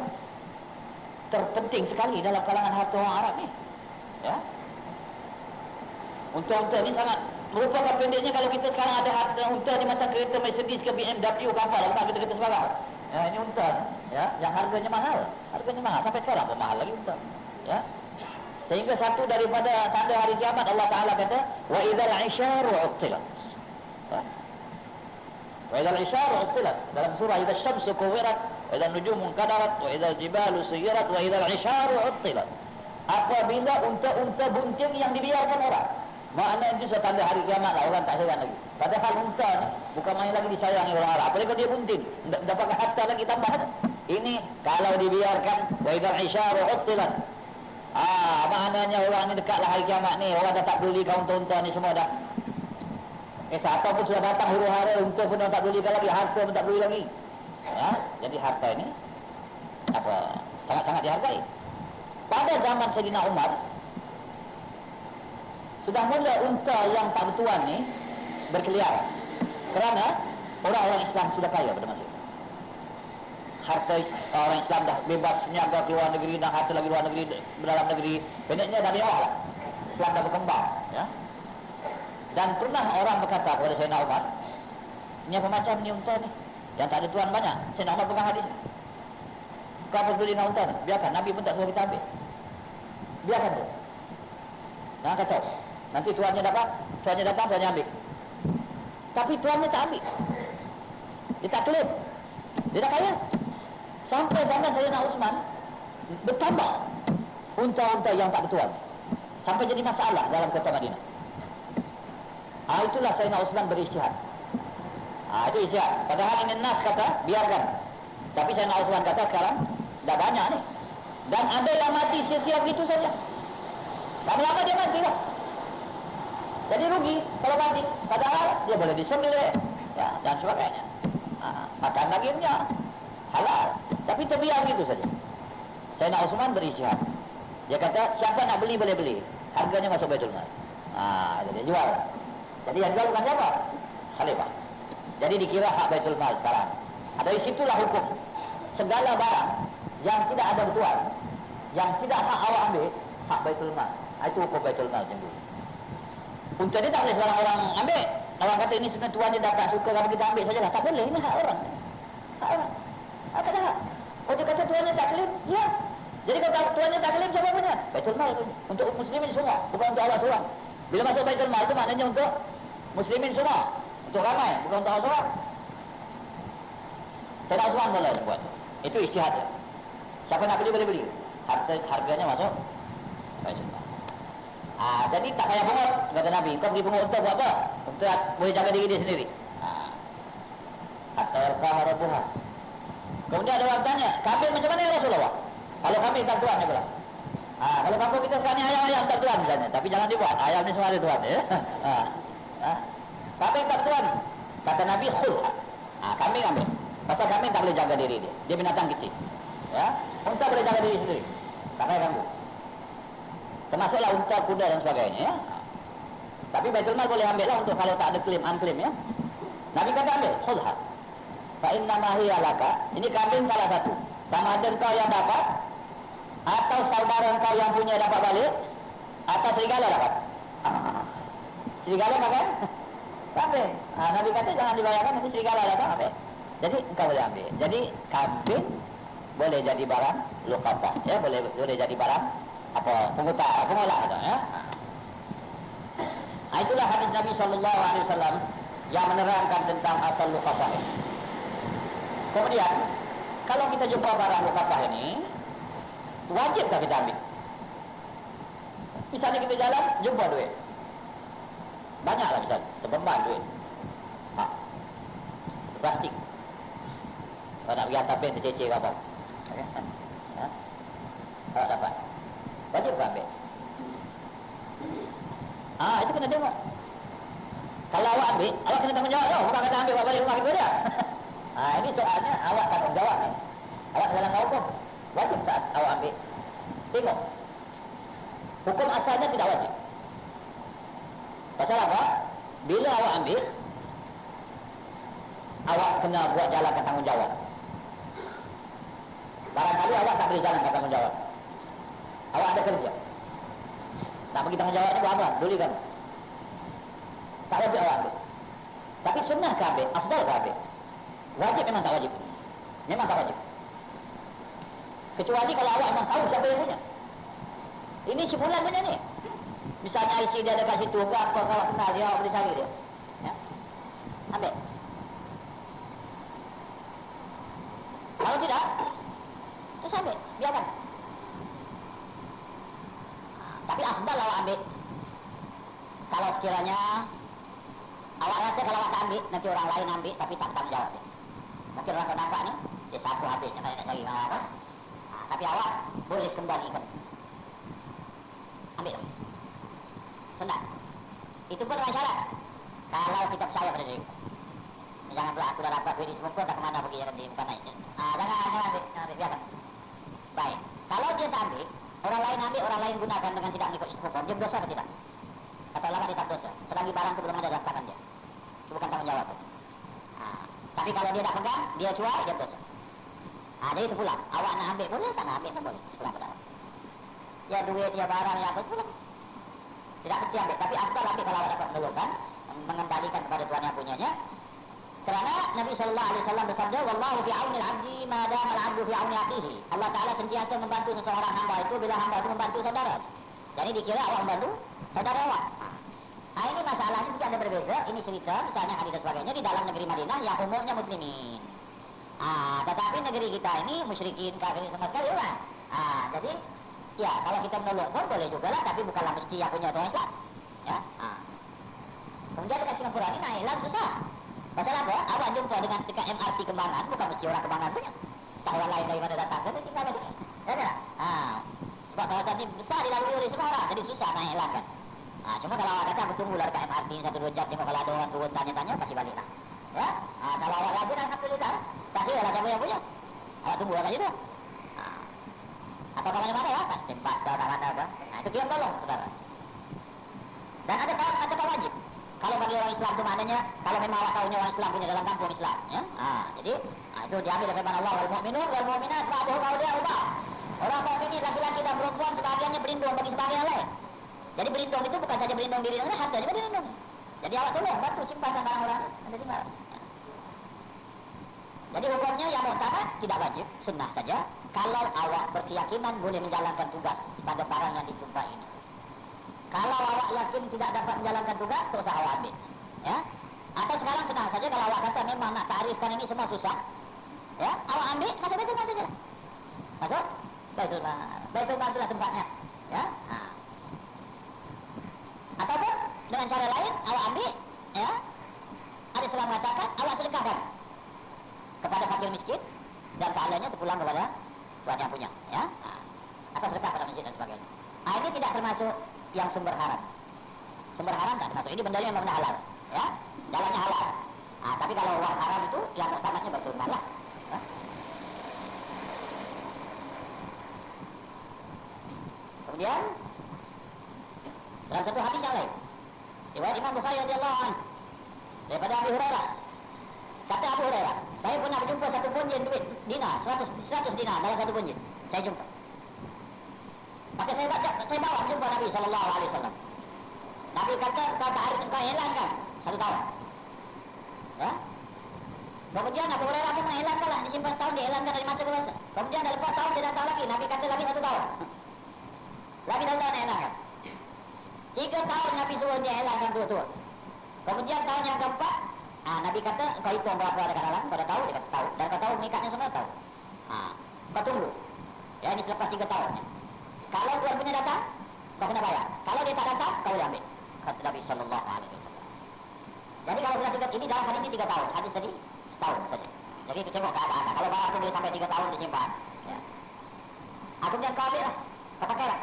terpenting sekali dalam kalangan harta orang Arab ni. Ya. Unta-unta ni sangat merupakan pendeknya. Kalau kita sekarang ada harta unta ni macam kereta Mercedes ke BMW ke apa lah, bukan kereta-kereta sebarang. Ya, ini unta ya, yang harganya mahal. Harganya mahal sampai sekarang pun mahal lagi unta. Ya. Sehingga satu daripada tanda hari kiamat Allah Taala kata wa idzal 'isyaru 'uttilat. Ya. Wa idzal 'isyaru 'uttilat dalam surah idzal syamsu kuwirat wa idzal nujumu kadarat wa idzal jibalu suyirat wa idzal 'isyaru 'uttilat. Apabila unta-unta bunting yang dibiarkan orang, maknanya itu sudah tanda hari kiamat lah, orang tak sayang lagi. Padahal unta ni bukan main lagi disayangi orang Arab, apalagi kalau dia bunting, dapatkan harta lagi tambah. Ini kalau dibiarkan wa idzal 'isyaru 'uttilat. Maknanya orang ni dekatlah hari kiamat ni, orang dah tak peduli kau unta-unta ni semua dah. Siapa pun sudah datang huru-hara, unta pun dah tak pedulikan lagi, harta pun tak peduli lagi. Ya, jadi harta ini sangat-sangat dihargai. Pada zaman Sayyidina Umar sudah mula unta yang tak bertuan ni berkeliaran, kerana orang-orang Islam sudah kaya pada masa itu. Harta orang Islam dah bebas berniaga ke luar negeri, dan harta lagi luar negeri, dalam negeri, pendeknya dah mewah lah. Islam dah berkembang, ya. Dan pernah orang berkata kepada Sayyidina Umar, ini apa macam ni unta ni yang tak ada tuan banyak. Sayyidina Umar pegang hadis, kau apa peduli dengan unta ni? Biarkan, Nabi pun tak suruh kita ambil. Biarkan dia, jangan kacau. Nanti tuannya datang, tuannya ambil. Tapi tuannya tak ambil, dia tak klaim, dia dah kaya. Sampai zaman Sayyidina Uthman bertambah unta-unta yang tak bertuan, sampai jadi masalah dalam kota Madinah. Itulah Sayyidina Uthman beristihad. Itu istihad. Padahal ini Nas kata biarkan, tapi Sayyidina Uthman kata sekarang dah banyak ni, dan ada yang mati sia-sia begitu saja. Lama-lama dia mati lah. Jadi rugi kalau mati. Padahal dia boleh disembelih, ya, dan sebagainya. Makan dagingnya halal, tapi terbiar begitu saja. Sayyidina Uthman beristihad. Dia kata siapa nak beli boleh beli, harganya masuk Baitul Mal. Dia jual. Jadi yang jual bukan siapa? Khalifah. Jadi dikira hak Baitul Mal sekarang. Dari situlah hukum segala barang yang tidak ada bertuan, yang tidak hak awak ambil, hak Baitul Mal. Itu hukum Baitul Mal macam dulu. Unta dia tak boleh sebarang orang ambil. Orang kata ini sebenarnya tuan dia dah tak suka, kalau kita ambil sajalah. Tak boleh, ini hak orang. Hak orang. Tak ada hak. Oh, dia kata tuannya tak klaim, ya. Jadi kalau tuannya tak klaim, siapa punya? Baitul Mal untuk muslimin semua, bukan untuk awak seorang. Bila masuk Baitul Mal itu maknanya untuk muslimin semua, untuk ramai, bukan untuk awak seorang. Sayyidina Uthman boleh buat. Itu ijtihad dia. Siapa nak beli boleh beli. Harganya masuk Baitul Mal. Jadi tak payah pungut, kata Nabi. Kau pergi pungut unta buat apa? Unta boleh jaga diri dia sendiri. Hatta yarqaha rabbuha. Kemudian ada orang tanya, kambing macam mana ya Rasulullah? Kalau kambing tak tuan, dia bilang. Kalau kampung kita sekarang ni ayam tak tuan misalnya, tapi jangan dibuat. Ayam ni semua ada tuan, ya. Kambing tak tuan, kata Nabi khulha. Kambing ambil. Pasal kambing tak boleh jaga diri dia. Dia binatang kecil. Ya, unta boleh jaga diri sendiri. Tak payah ganggu. Termasuklah unta, kuda dan sebagainya, ya. Tapi Baitul Mal boleh ambil lah untuk kalau tak ada klaim, unclaim, ya. Nabi kata ambil, khulha. Fa inna ma hiya laka. Ini kambing salah satu. Sama ada kau yang dapat, atau saudara kau yang punya dapat balik, atau serigala dapat. Serigala makan kambing. Nabi kata jangan dibayarkan, nanti serigala dapat ambil. Jadi engkau boleh ambil. Jadi kambing boleh jadi barang luqatah, ya, boleh jadi barang pengolah gitu, ya. Itulah hadis Nabi SAW yang menerangkan tentang asal luqatah. Kemudian kalau kita jumpa barang luqatah ini, wajib tak kita ambil? Misalnya kita jalan jumpa duit, banyaklah misalnya sebemban duit, plastik. Kalau nak pergi hantar pen tercecer ke apa, kalau dapat, wajib tak ambil? Itu kena tengok. Kalau awak ambil, awak kena tanggungjawab tau. Bukan kata ambil awak balik rumah kita dia. Ini soalnya awak tanggungjawab ni. Awak dalam hukum wajib tak awak ambil. Tengok, hukum asalnya tidak wajib. Pasal apa? Bila awak ambil, awak kena buat jalan ke tanggungjawab. Barangkali awak tak boleh jalan ke tanggungjawab. Awak ada kerja, tak pergi tanggungjawab ni buat apa? Duli kan? Tak wajib awak ambil. Tapi sunnah ke ambil? Afdal ke ambil? Wajib memang tak wajib. Memang tak wajib. Kecuali kalau awak memang tahu siapa yang punya. Ini sebulan punya ni. Misalnya IC dia ada kat situ ke apa, kalau kenal dia, awak boleh cari dia. Ya? Ambil. Kalau tidak, terus ambil. Biarkan. Tapi afdal awak ambil. Kalau sekiranya awak rasa kalau awak tak ambil, nanti orang lain ambil tapi tak tanggung jawab. Mungkin orang kau nampak ni, dia satu habis, nak cari apa. Tapi awak boleh kembalikan. Ambil. Senang. Itu pun dengan syarat. Kalau kita percaya pada diri kita. Jangan pula aku dah dapat duit di semua, tak kemana pergi, jangan bukan naik. Jangan ambil, biarkan. Baik. Kalau dia tak ambil, orang lain ambil, orang lain gunakan dengan tidak mengikut hukum, dia berdosa atau tidak? Kata ulama dia tak berdosa. Selagi barang itu belum ada dalam tangan dia. Itu bukan tanggung jawab. Tapi kalau dia tak pegang, dia cuai, dia berdosa. Jadi itu pula. Awak nak ambil boleh, tak nak ambil pun boleh. Sepulang pada awak. Ya duit, ya barang, ya apa, sepulang. Tidak mesti ambil. Tapi afdal ambil kalau awak dapat menolongkan, mengembalikan kepada Tuhan yang punyanya. Kerana Nabi SAW bersabda, Wallahu fi auni al-abdi ma dama al-abdu fi auni akhihi. Allah Ta'ala sentiasa membantu seseorang hamba itu bila hamba itu membantu saudara. Jadi dikira awak membantu saudara awak. Ini masalahnya sedikit ada berbeza. Ini cerita, misalnya hadis dan sebagainya di dalam negeri Madinah yang umumnya muslimin. Tetapi negeri kita ini musyrikin, kafir sama sekali kan. Jadi ya kalau kita menolong pun boleh juga lah, tapi bukanlah mesti yang punya orang Islam. Ya. Kemudian dekat Singapura ini naiklah susah. Pasal apa? Awak jumpa dengan dekat MRT Kembangan, bukan mesti orang Kembangan punya. Tak orang lain dari mana datang, jadi tinggal lagi. Ya tak? Sebab kawasan ini besar dilalui oleh semua orang, jadi susah naik lah kan. Cuma kalau awak datang, tunggulah dekat MRT 1-2 jam, tengok kalau ada orang turun tanya-tanya, kasih balik lah. Ya? Kalau awak rajin, alhamdulillah. Tak kira lah siapa yang punya. Awak tunggu lah situ. Atau kalau mana ya, pas tempat, tak mana. Itu kira tolong, saudara. Dan ada kata wajib. Kalau bagi orang Islam itu maknanya, kalau memang awak tahunya orang Islam punya dalam kampung Islam, ya? Jadi itu diambil dari firman Allah, wal mu'minun wal mu'minat ba'duhum awliya'u ba'd. Orang mukminin laki-laki dan perempuan sebagiannya berlindung bagi sebagian yang lain. Jadi berlindung itu bukan saja berlindung diri sendiri, harta juga berlindung. Jadi awak tolong, bantu simpankan barang orang, nanti tinggal. Jadi hukumnya yang muktamad tidak wajib, sunnah saja. Kalau awak berkeyakinan boleh menjalankan tugas pada barang yang dijumpai ini. Kalau awak yakin tidak dapat menjalankan tugas, tak usah awak ambil. Ya? Atau sekarang senang saja kalau awak kata memang nak tarifkan ini semua susah. Ya, awak ambil, masuk Baitul Mal saja. Masuk Baitul Mal. Baitul Mal itulah tempatnya. Ya? Ataupun dengan cara lain awak ambil, ya. Ada seorang mengatakan awak sedekahkan kepada fakir miskin dan pahalanya terpulang kepada Tuhan yang punya, ya. Atau sedekah pada masjid dan sebagainya. Ini tidak termasuk yang sumber haram. Sumber haram tak termasuk. Ini bendanya memang benar halal, ya. Jalannya halal. Tapi kalau uang haram itu yang utamanya Baitul Mal lah. Ya. Kemudian dalam satu hadis yang lain, riwayat Imam Bukhari radhiyallahu anhu daripada Abu Hurairah, kata Abu Hurairah, saya pernah berjumpa satu punjen duit dinar, 100 dinar dalam satu punjen. Saya jumpa. Maka saya bawa jumpa Nabi SAW. Nabi kata, kau hilangkan 1 tahun. Ya. Kemudian Abu Hurairah pun menghilangkan lah, disimpan setahun, dihilangkan dari masa ke masa. Kemudian dah lepas tahun, dia datang lagi, Nabi kata lagi 1 tahun. Lagi 2 tahun dihilangkan. 3 tahun Nabi suruh dia hilangkan tua-tua. Kemudian tahun yang keempat, Nabi kata, kau hitung berapa ada kat dalam, kau dah tahu, dia kata tahu. Dan kau tahu mengikatnya semua tahu. Kau tunggu. Ya, ini selepas 3 tahun. Kalau Tuhan punya datang, kau kena bayar. Kalau dia tak datang, kau boleh ambil. Kata Nabi SAW. Jadi kalau sudah 3, ini dalam hadis ini 3 tahun. Hadis tadi setahun saja. Jadi itu tengok keadaan. Kalau barang itu boleh sampai 3 tahun disimpan. Ya. Kemudian kau ambil lah, kau pakai lah.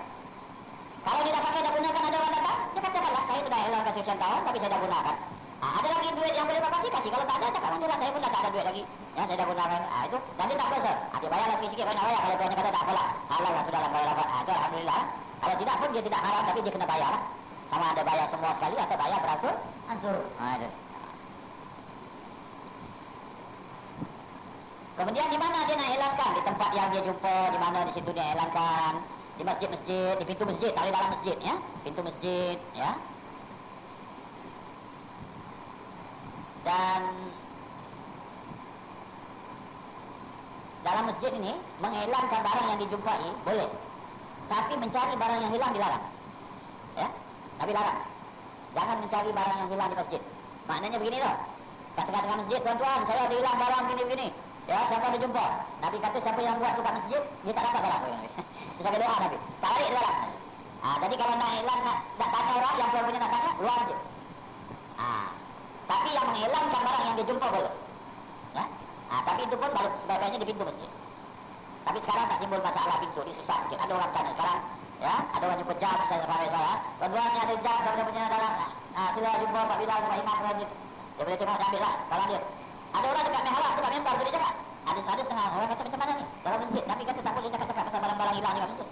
Kalau dia dah pakai, dah gunakan, ada orang datang, dia katakanlah, saya sudah hilang kasih sekian tahun, tapi saya dah gunakan. Ada lagi duit yang boleh kau kasih. Kalau tak ada, cakap alhamdulillah, saya pun dah tak ada duit lagi. Ya, saya dah gunakan. Itu, dan dia tak dosa. Dia bayar bayar lah sikit-sikit banyak bayar. Kalau tuannya kata tak apalah, halal lah, sudahlah bayar apa. Itu alhamdulillah. Kalau tidak pun dia tidak haram, tapi dia kena bayar lah. Sama ada bayar semua sekali atau bayar beransur-ansur. Itu. Kemudian di mana dia nak elankan? Di tempat yang dia jumpa, di mana di situ dia elankan. Di masjid-masjid, di pintu masjid, tak di dalam masjid, ya. Pintu masjid, ya. Dan dalam masjid ini mengelankan barang yang dijumpai boleh, tapi mencari barang yang hilang dilarang, ya. Nabi larang, jangan mencari barang yang hilang di masjid. Maknanya begini loh, kata-kata masjid, tuan-tuan, saya ada hilang barang gini-gini, ya, siapa ada jumpa? Nabi kata siapa yang buat tukar masjid, dia tak dapat barang. Terus ada doa Nabi, tarik dia larang. Jadi kalau nak hilang, nak tanya orang yang tuan punya nak tanya, luar masjid. Tapi yang menghilangkan barang yang dijumpa boleh, ya. Tapi itu pun baru sebaiknya di pintu masjid. Tapi sekarang tak timbul masalah pintu, ini susah sikit. Ada orang tanya sekarang, ya, ada orang jumpa jam, saya ramai saya, tuan-tuan ada jam, saya punya dalam, sila jumpa Pak Bilal, Pak Imam, dia boleh tengok, dia ambil lah, kalau dia. Ada orang dekat mihrab, dekat mimbar, dia cakap. Ada setengah orang kata macam mana ni, dalam masjid, tapi kata tak boleh cakap-cakap pasal barang-barang hilang dekat masjid.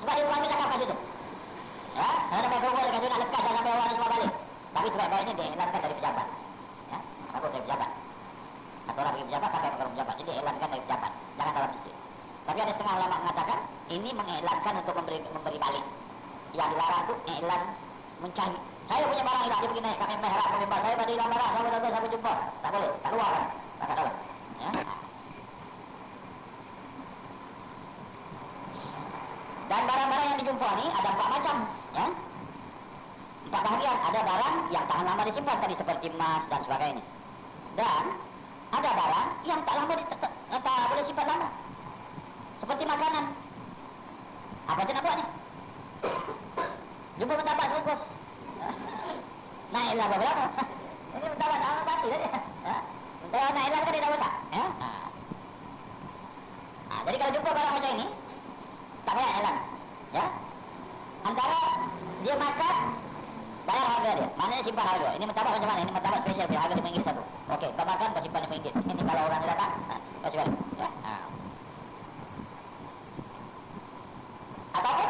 Sebab dia bukan cakap kat situ. Ya, kalau dapat kerumah dekat situ nak lekas sampai orang ni semua balik. Tapi sebaik-baiknya dia elankan dari pejabat. Ya, bagus dari pejabat. Atau orang pergi pejabat pakai program pejabat. Jadi elankan dari pejabat, jangan dalam masjid. Tapi ada setengah ulama mengatakan ini mengelankan untuk memberi balik. Yang dilarang itu elan mencari. Saya punya barang hilang, dia pergi naik kami mihrab ke mimbar, saya pada hilang barang, sampai jumpa. Tak boleh, tak keluar kan? Tak dalam. Ya. Dan barang-barang yang dijumpa ni ada 4 macam, ya. 4 bahagian. Ada barang yang tahan lama disimpan tadi seperti emas dan sebagainya. Dan ada barang yang tak lama tak boleh simpan lama. Seperti makanan. Apa tu nak buat ni? Jumpa mendapat sebungkus. Naiklah berapa? Ini mendapat tak pasti tadi. Mendapat naiklah kan dia dah tak? Ya. Jadi kalau jumpa barang macam ini, tak payah elan. Ya. Antara dia makan, bayar harga dia. Maknanya simpan harga. Ini mendapat macam mana? Ini mendapat spesial, harga RM5 satu. Okey, tak makan, kau simpan RM5. Ini kalau orang dia datang, kasih balik. Ya. Ataupun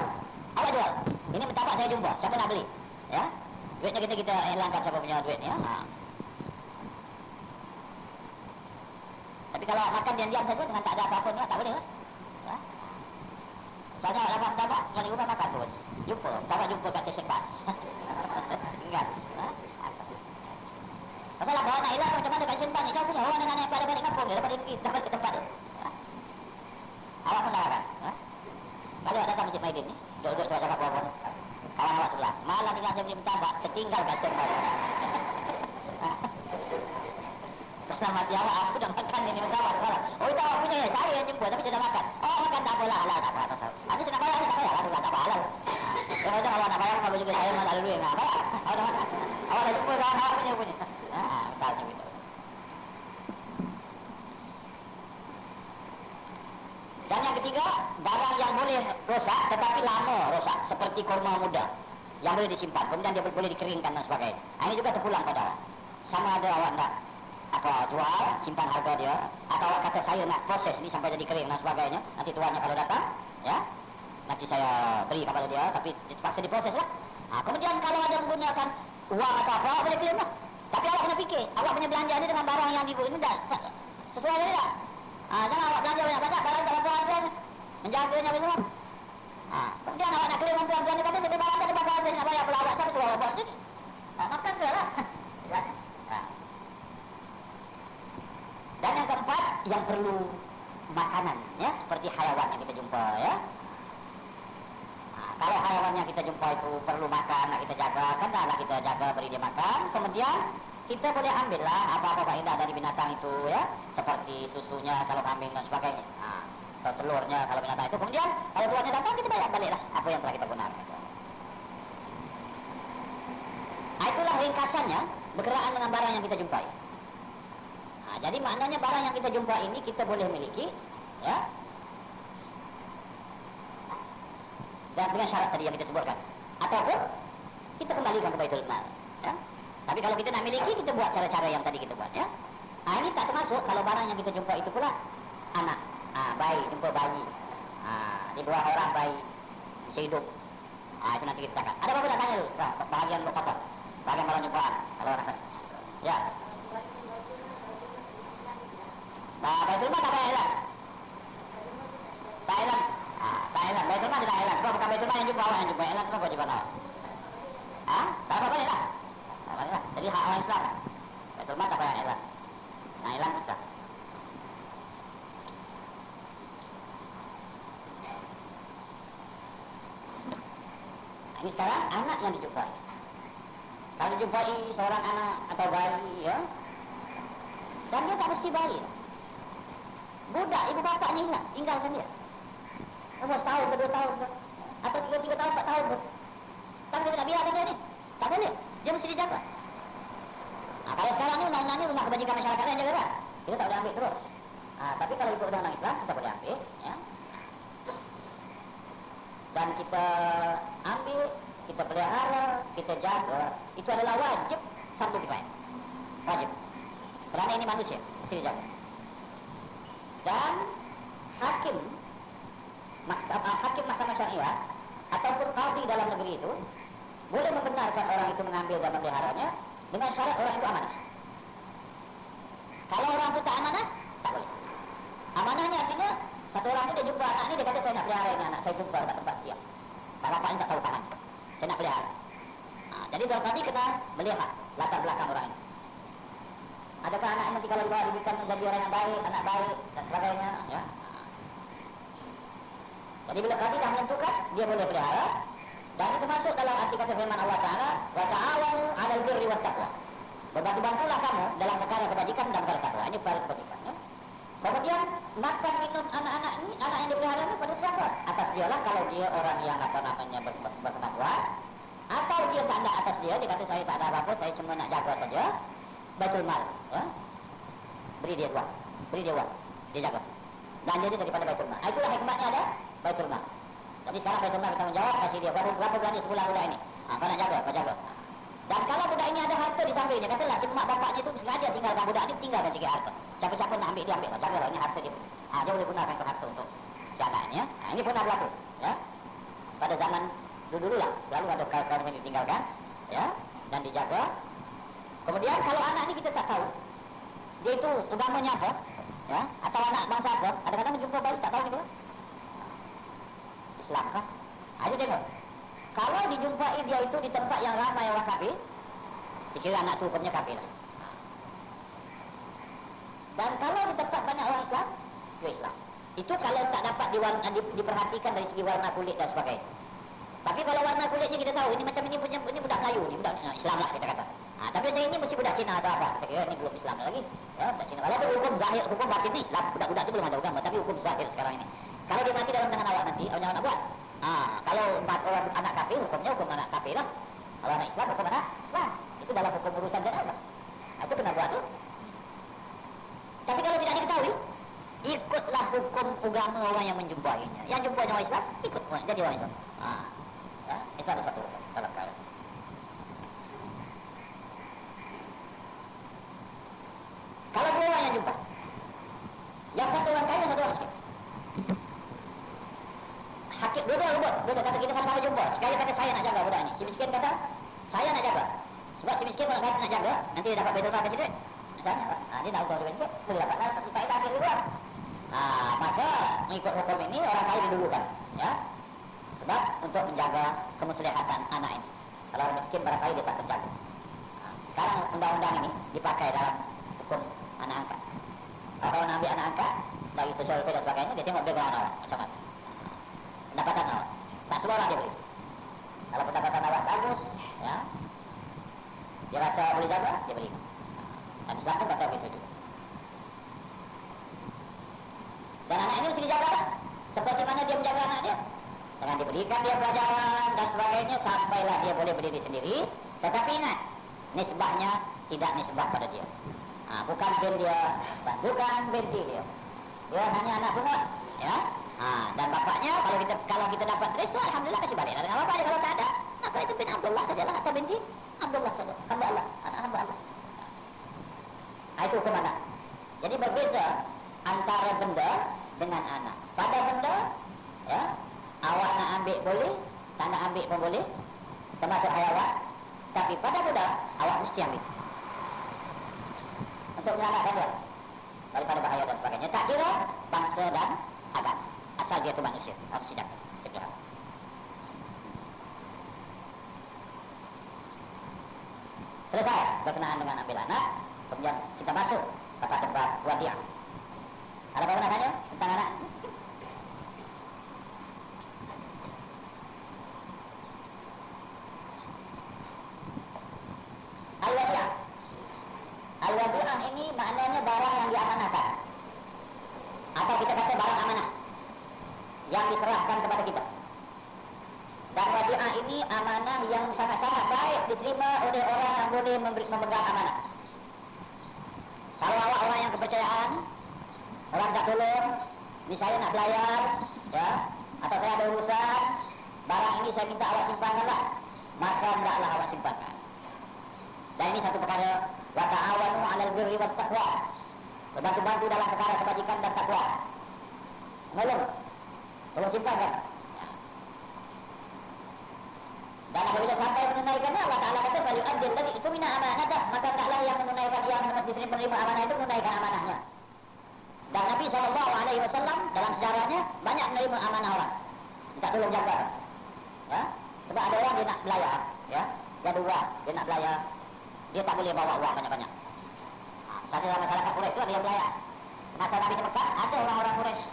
apa jual? Ini mendapat saya jumpa. Siapa nak beli? Ya. Duitnya kita elankan siapa punya duit, ya. Tapi kalau makan diam-diam saja dengan tak ada apa-apa ni, tak boleh lah. Ya. Saya dapat mendapat, kalau jumpa makan terus. Jumpa, tak jumpa kat stesen bas. Tinggal. Pasal bawa nak hilang macam mana kat stesen bas ni? Saya punya orang dengan naik pada balik kampung dia, dapat ke tempat dia. Ya. Awak pun dah makan. Ya. Kalau awak datang Masjid Maidin ni, duduk saya cakap apa-apa. Kawan awak sebelah. Semalam bila saya beli mentabak, tertinggal kat stesen bas. Pasal mati awak, aku dah makan ini mentabak. Oh itu awak punya ya, saya yang jumpa tapi saya dah makan. Oh makan tak apalah, halal tak apa. Ada saya nak bayar, tak bayar. Aduh tak apa, halal. Kalau kalau nak bayar, kalau juga saya mana ada duit. Bayar, awak dah makan. Awak dah jumpa kawan awak punya. Misalnya begitu. Dan yang ketiga, barang yang boleh rosak tetapi lama rosak, seperti kurma muda yang boleh disimpan, kemudian dia boleh dikeringkan dan sebagainya. Ini juga terpulang pada awak. Sama ada awak nak jual, simpan harga dia, atau awak kata saya nak proses ni sampai jadi kering dan sebagainya. Nanti tuannya kalau datang, ya, nanti saya beri kepada dia, tapi terpaksa diproses lah. Kemudian kalau ada menggunakan uang atau apa, boleh claim lah. Tapi awak kena fikir, awak punya belanja ni dengan barang yang ini dah sesuai ke tidak? Jangan awak belanja banyak-banyak, barang tak ada harganya, menjaganya apa semua. Kemudian awak nak claim orang-orang ni kata, dia barang tak ada harganya, nak bayar pula awak, siapa suruh awak buat ni? Makan sudah lah. Dan yang keempat, yang perlu makanan, ya, seperti hayawan yang kita jumpa, ya. Kalau hayawan yang kita jumpa itu perlu makan, nak kita jaga, kan nak kita jaga, beri dia makan. Kemudian kita boleh ambillah apa-apa faedah dari binatang itu, ya, seperti susunya kalau kambing dan sebagainya, atau telurnya kalau binatang itu. Kemudian kalau tuannya datang, kita bayar baliklah apa yang telah kita gunakan. Itulah ringkasannya berkenaan dengan barang yang kita jumpai. Jadi maknanya barang yang kita jumpa ini kita boleh miliki, ya, dan dengan syarat tadi yang kita sebutkan, ataupun kita kembalikan ke Baitul Mal, ya. Tapi kalau kita nak miliki, kita buat cara-cara yang tadi kita buat, ya. Ini tak termasuk kalau barang yang kita jumpa itu pula anak, bayi, jumpa bayi, di bawah orang bayi bisa hidup, itu nanti kita cakap. Ada apa nak tanya dulu? Bahagian lokal, bahagian malam jumpaan, kalau orang tanya. Ya. Baitul Mal tak Thailand. Thailand. Thailand. Baitul Mal di Thailand. Sebab bukan Baitul Mal yang jumpa awak yang jumpa Thailand semua kewajiban awak. Tak apa-apa lah. Tak apa lah. Jadi hak orang Islam. Baitul Mal tak payah Thailand. Thailand kita. Ini sekarang anak yang dijumpai. Kalau dijumpai seorang anak atau bayi, ya, dan dia tak mesti bayi. Budak ibu bapaknya hilang, tinggalkan dia. Umur setahun ke 2 tahun ke, atau 3 tahun, 4 tahun ke. Tak boleh tak biarkan dia ni. Tak boleh. Dia mesti dijaga. Kalau sekarang ni undang-undang ni rumah kebajikan masyarakat yang jaga dah. Kita tak boleh ambil terus. Tapi kalau ikut undang-undang Islam kita boleh ambil, ya. Dan kita ambil, kita pelihara, kita jaga, itu adalah wajib fardu kifayah. Wajib. Kerana ini manusia, mesti dijaga. Dan hakim mahkamah syariah ataupun qadhi dalam negeri itu boleh membenarkan orang itu mengambil dan memeliharanya dengan syarat orang itu amanah. Kalau orang itu tak amanah, tak boleh. Amanahnya artinya satu orang itu dia jumpa anak ini, dia kata saya nak pelihara ini anak, saya jumpa kat tempat sekian. Bapak ini tak tahu tangan, saya nak pelihara. Jadi tuan tadi kena melihat latar belakang orang ini. Adakah anak nanti kalau dibawa didikan jadi orang yang baik, anak baik dan sebagainya, ya. Jadi bila kami dah menentukan dia boleh pelihara, dan itu masuk dalam arti kata firman Allah Taala, wa ta'awanu 'alal birri wat taqwa. Berbantu-bantulah kamu dalam perkara kebajikan dan perkara takwa. Ini perkara kebajikan, ya. Kemudian makan minum anak-anak ini, anak yang dipelihara ini pada siapa? Atas dia lah, kalau dia orang yang bertakwa, atau dia tak ada atas dia kata saya tak ada apa-apa, saya cuma nak jaga saja. Baitul Mal, ya. Beri dia uang, dia jaga. Dan dia daripada Baitul Mal. Itulah hikmahnya ada Baitul Mal. Jadi sekarang Baitul Mal bertanggungjawab kasih dia berapa bulan sebulan budak ini. Kau nak jaga, kau jaga. Dan kalau budak ini ada harta di sampingnya, katalah si mak bapaknya itu sengaja tinggalkan budak ini, tinggalkan sikit harta. Siapa-siapa nak ambil dia ambil, jagalah ini harta dia. Dia boleh gunakan ke harta untuk si anak ini, ya. Ini pernah berlaku, ya. Pada zaman dulu lah, selalu ada kawan-kawan yang ditinggalkan, ya, dan dijaga. Kemudian kalau anak ini kita tak tahu dia itu agamanya apa, ya, atau anak bangsa apa, kadang-kadang jumpa bayi tak tahu gitu, Islam kah? Ayo tengok. Kalau dijumpai dia itu di tempat yang ramai orang kafir, dikira anak tu hukumnya kafir. Dan kalau di tempat banyak orang Islam, dia Islam. Itu kalau tak dapat diperhatikan dari segi warna kulit dan sebagainya. Tapi kalau warna kulitnya kita tahu, ini macam ini punya ini budak Melayu, ini budak Islam lah kita kata. Tapi macam ini mesti budak Cina atau apa? Kita kira ini belum Islam lagi. Ya, budak Cina. Walaupun hukum zahir, hukum batin ni Islam, budak-budak itu belum ada agama, tapi hukum zahir sekarang ini. Kalau dia mati dalam tangan awak nanti, awak jangan nak buat. Kalau orang anak kafir, hukumnya hukum anak kafir lah. Kalau anak Islam, hukum anak Islam. Itu dalam hukum urusan jenazah. Itu kena buat tu. Tapi kalau tidak diketahui, ikutlah hukum agama orang yang menjumpainya. Yang jumpa orang Islam, ikut jadi orang Islam. Ya, itu ada satu dalam kala. Kalau dua orang yang jumpa, yang satu orang kaya, yang satu orang miskin. Hakim dua kata kita sama-sama jumpa. Sekali kata saya nak jaga budak ni, si miskin kata saya nak jaga. Sebab si miskin kalau kata nak jaga, nanti dia dapat Baitul Mal kasih duit. Misalnya, dia nak tahu duit sikit, boleh dapat faedah akhir dulu. Maka mengikut hukum ini orang kaya didulukan, ya. Sebab untuk menjaga kemuslihatan anak ini. Kalau orang miskin barangkali dia tak terjaga. Sekarang undang-undang ini dipakai dalam hukum anak angkat. Kalau orang ambil anak angkat bagi sosial dan sebagainya, dia tengok background awak macam mana, pendapatan awak. Tak semua orang dia beri. Kalau pendapatan awak bagus, ya, dia rasa boleh jaga, dia beri. Dan Islam pun kata begitu juga. Dan anak ini mesti dijaga seperti mana dia menjaga anak dia, dengan diberikan dia pelajaran dan sebagainya sampailah dia boleh berdiri sendiri. Tetapi ingat, nisbahnya tidak nisbah pada dia. Bukan bin dia, bukan binti dia. Dia hanya anak pungut, ya. Dan bapaknya kalau kita dapat dress tu alhamdulillah kasih balik dengan bapak dia. Kalau tak ada, maka itu bin Abdullah sajalah atau binti Abdullah saja. Hamba Allah, anak hamba Allah. Itu hukum anak. Jadi berbeza antara benda dengan anak. Pada benda, ya, awak nak ambil boleh, tak nak ambil pun boleh, termasuk hayawan. Tapi pada budak, awak mesti ambil untuk menyelamatkan dia daripada bahaya dan sebagainya. Tak kira bangsa dan agama, asal dia itu manusia. Mesti dapat. Selesai berkenaan dengan ambil anak, kemudian kita masuk ke tempat wadiah. Ada apa nak tanya tentang anak? Al-wadiah. Al-wadiah ini maknanya barang yang diamanahkan, atau kita kata barang amanah yang diserahkan kepada kita. Dan wadiah ini amanah yang sangat-sangat baik diterima oleh orang yang boleh memegang amanah. Kalau awak orang yang kepercayaan, orang tak tolong, ini saya nak belayar, ya, atau saya ada urusan, barang ini saya minta awak simpankanlah, maka hendaklah awak simpankan. Dan ini satu perkara, wa ta'awanu 'alal birri wat taqwa. Berbantu-bantu dalam perkara kebajikan dan takwa. Tolong simpankan. Dan apabila sampai menunaikannya, Allah Ta'ala kata falyu'addil ladzi tumina amanatah, maka taklah yang menunaikan, yang menerima amanah itu menunaikan amanahnya. Dan Nabi SAW dalam sejarahnya banyak menerima amanah orang, minta tolong jaga, ya. Sebab ada orang dia nak belayar, ya, dia ada uang, dia nak belayar, dia tak boleh bawa uang banyak-banyak. Misalnya dalam masyarakat Quraisy itu ada yang belayar. Semasa Nabi di Mekah, ada orang-orang Quraisy,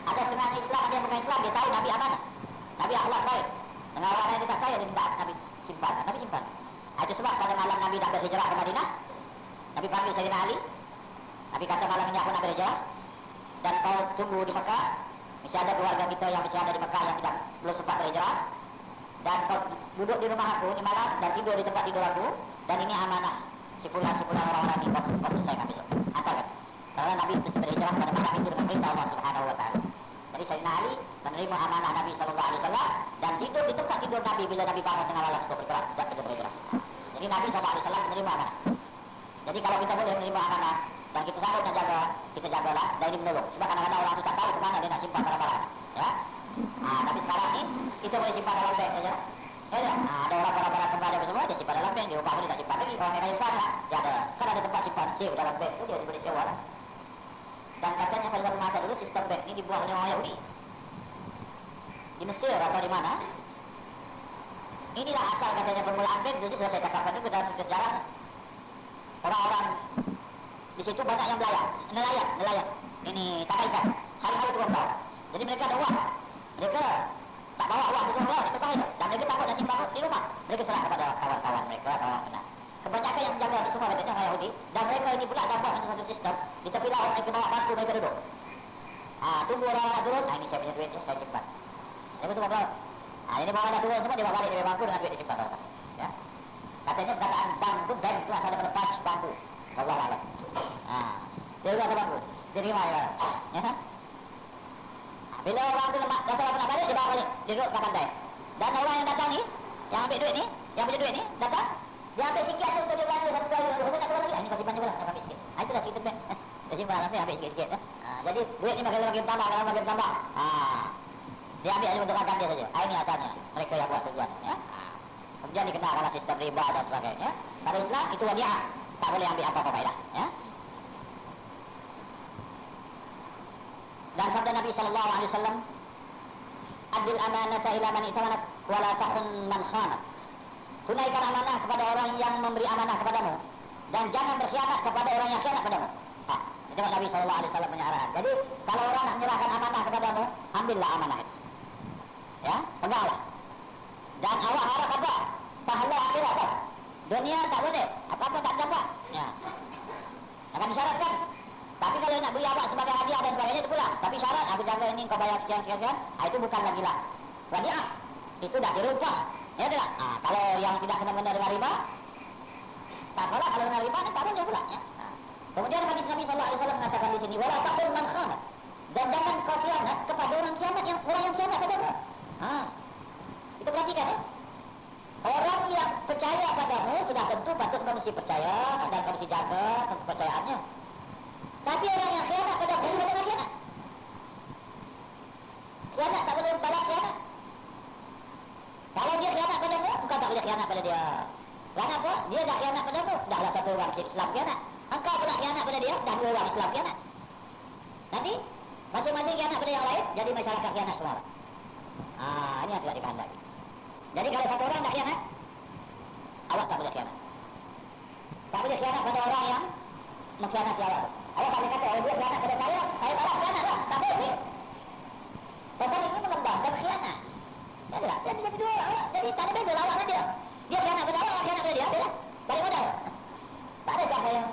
ada setengah Islam, ada yang bukan Islam, dia tahu Nabi amanah, Nabi akhlak baik. Dengan orang yang dia tak kaya, dia minta Nabi simpan. Nabi simpan. Itu sebab pada malam Nabi nak berhijrah ke Madinah, Nabi panggil Sayyidina Ali. Nabi kata malam ini aku nak berhijrah, dan kau tunggu di Mekah. Masih ada keluarga kita yang masih ada di Mekah yang belum sempat berhijrah. Dan kau duduk di rumah aku di malam dan tidur di tempat tidur aku. Dan ini amanah. Sipulan orang-orang ini kau selesaikan besok. Antarkan. Karena Nabi berhijrah pada malam itu dengan perintah Allah Subhanahu Wa Taala. Jadi Sayyidina Ali menerima amanah Nabi SAW dan tidur di tempat tidur Nabi bila Nabi bangun tengah malam untuk bergerak. Jadi Nabi SAW menerima amanah. Jadi kalau kita boleh menerima amanah dan kita sanggup nak jaga, kita jagalah, dan ini menolong. Sebab kadang-kadang orang itu tak tahu kemana dia nak simpan barang-barang, ya. Tapi sekarang ni kita boleh simpan dalam bank saja. Ya, ada orang barang-barang kembali apa semua dia simpan dalam bank, di rumah pun dia tak simpan lagi. Orang yang kaya besar lah, dia ada, kan ada tempat simpan safe dalam bank tu, dia boleh sewa lah. Dan katanya pada satu masa dulu sistem bank ni dibuat oleh orang Yahudi di Mesir atau di mana. Inilah asal katanya permulaan bank. Jadi sudah saya cakapkan itu dalam cerita sejarah. Orang-orang di situ banyak yang nelayan. Ini tangkap ikan, hari-hari turun laut. Jadi mereka ada uang, mereka tak bawa uang turun laut, itu bahaya. Dan mereka takut nak simpan di rumah. Mereka serah kepada kawan-kawan mereka, kawan kenal. Kebanyakan yang menjaga itu semua katanya orang Yahudi. Dan mereka ini pula dapat macam satu sistem. Di tepi laut mereka bawa bangku, mereka duduk. Tunggu orang nak turun, ini saya punya duit, saya simpan. Mereka tu bawa. Ini bawa nak turun semua, dia bawa balik dari bangku dengan duit disimpan. Ya. Katanya perkataan bangku, bank itu asal daripada pas bangku. Allah Allah. Dia juga ada bangku. Dia terima ya. Ya. Bila orang tu datang nak balik, dia bawa balik. Dia duduk kat pantai. Dan orang yang datang ni, yang ambil duit ni, yang punya duit ni, datang, dia ambil sikit aja untuk dia belanja satu kali. Dia nak keluar lagi. Ini kau simpan juga lah, ambil sikit. Itulah cerita bank. Dia simpan lah, ambil sikit-sikit. Jadi duit ni makin bertambah. Dia ambil aja untuk makan dia saja. Ini asalnya. Mereka yang buat tujuan. Ya. Kemudian dikenalkanlah sistem riba dan sebagainya. Pada Islam itu wadiah. Tak boleh ambil apa-apa faedah. Ya. Dan sabda Nabi SAW, Adil amanata ila man itamanat wala tahun man khanak. Tunaikan amanah kepada orang yang memberi amanah kepadamu, dan jangan berkhianat kepada orang yang khianat padamu. Itu Nabi SAW punya arahan. Jadi kalau orang nak menyerahkan amanah kepadamu, ambillah amanah itu. Ya, peganglah. Dan awak harap apa? Pahala akhirat apa? Dunia tak boleh, apa-apa tak dapat. Ya. Akan disyaratkan. Tapi kalau nak beri awak sebagai hadiah dan sebagainya itu pula. Tapi syarat aku jaga ini kau bayar sekian. Itu bukan lagi lah wadiah. Itu dah kira upah. Ya tidak? Kalau yang tidak kena-mena dengan riba, tak apalah. Kalau dengan riba tak boleh pula. Ya. Kemudian hadis Nabi SAW mengatakan di sini, wala taqul man khanat. Dan jangan kau khianat kepada orang khianat yang padamu. Itu perhatikan ya. Orang yang percaya padamu sudah tentu patut kau mesti percaya dan kau mesti jaga kepercayaannya. Tapi orang yang khianat pada guru adalah khianat. Khianat tak boleh balas khianat. Kalau dia khianat padamu, engkau tak boleh khianat pada dia. Kenapa? Dia dah khianat padamu, dahlah satu orang Islam khianat. Engkau pula khianat pada dia, dah dua orang Islam khianat. Nanti masing-masing khianat pada yang lain, jadi masyarakat khianat semua. Ini yang tidak dikehendaki. Jadi kalau satu orang tak khianat, awak tak boleh khianat. Tak boleh khianat pada orang yang mengkhianati awak. Awak tak boleh kata, dia khianat pada saya balas khianat lah. Tak boleh. Pasal ini mengembangkan khianat. Jadilah, jadi dua awak. Jadi tak ada beza awak dengan dia. Dia khianat pada awak khianat pada dia. Dia lah. Balik modal. Tak ada siapa yang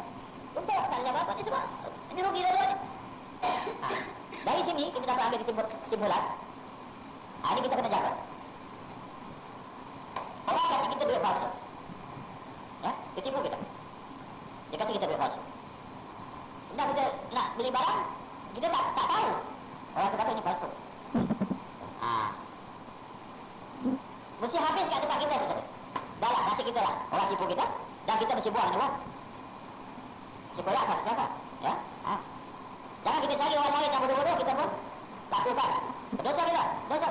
untung, tak ada apa-apa. Ini semua. Ini rugi dua-duanya. Dari sini kita dapat ambil kesimpulan. Ini kita kena jaga. Orang kasih kita duit palsu. Ya, dia tipu kita. Dia kasih kita duit palsu. Sudah kita nak beli barang, kita tak tahu. Orang kata ini palsu. Mesti habis kat tempat kita saja. Dah lah, kasih kita lah. Orang tipu kita, dan kita mesti buang uang. Sekolah kan siapa? Ya. Jangan kita cari orang lain yang bodoh-bodoh, kita pun lakukan. Dosa kita, dosa.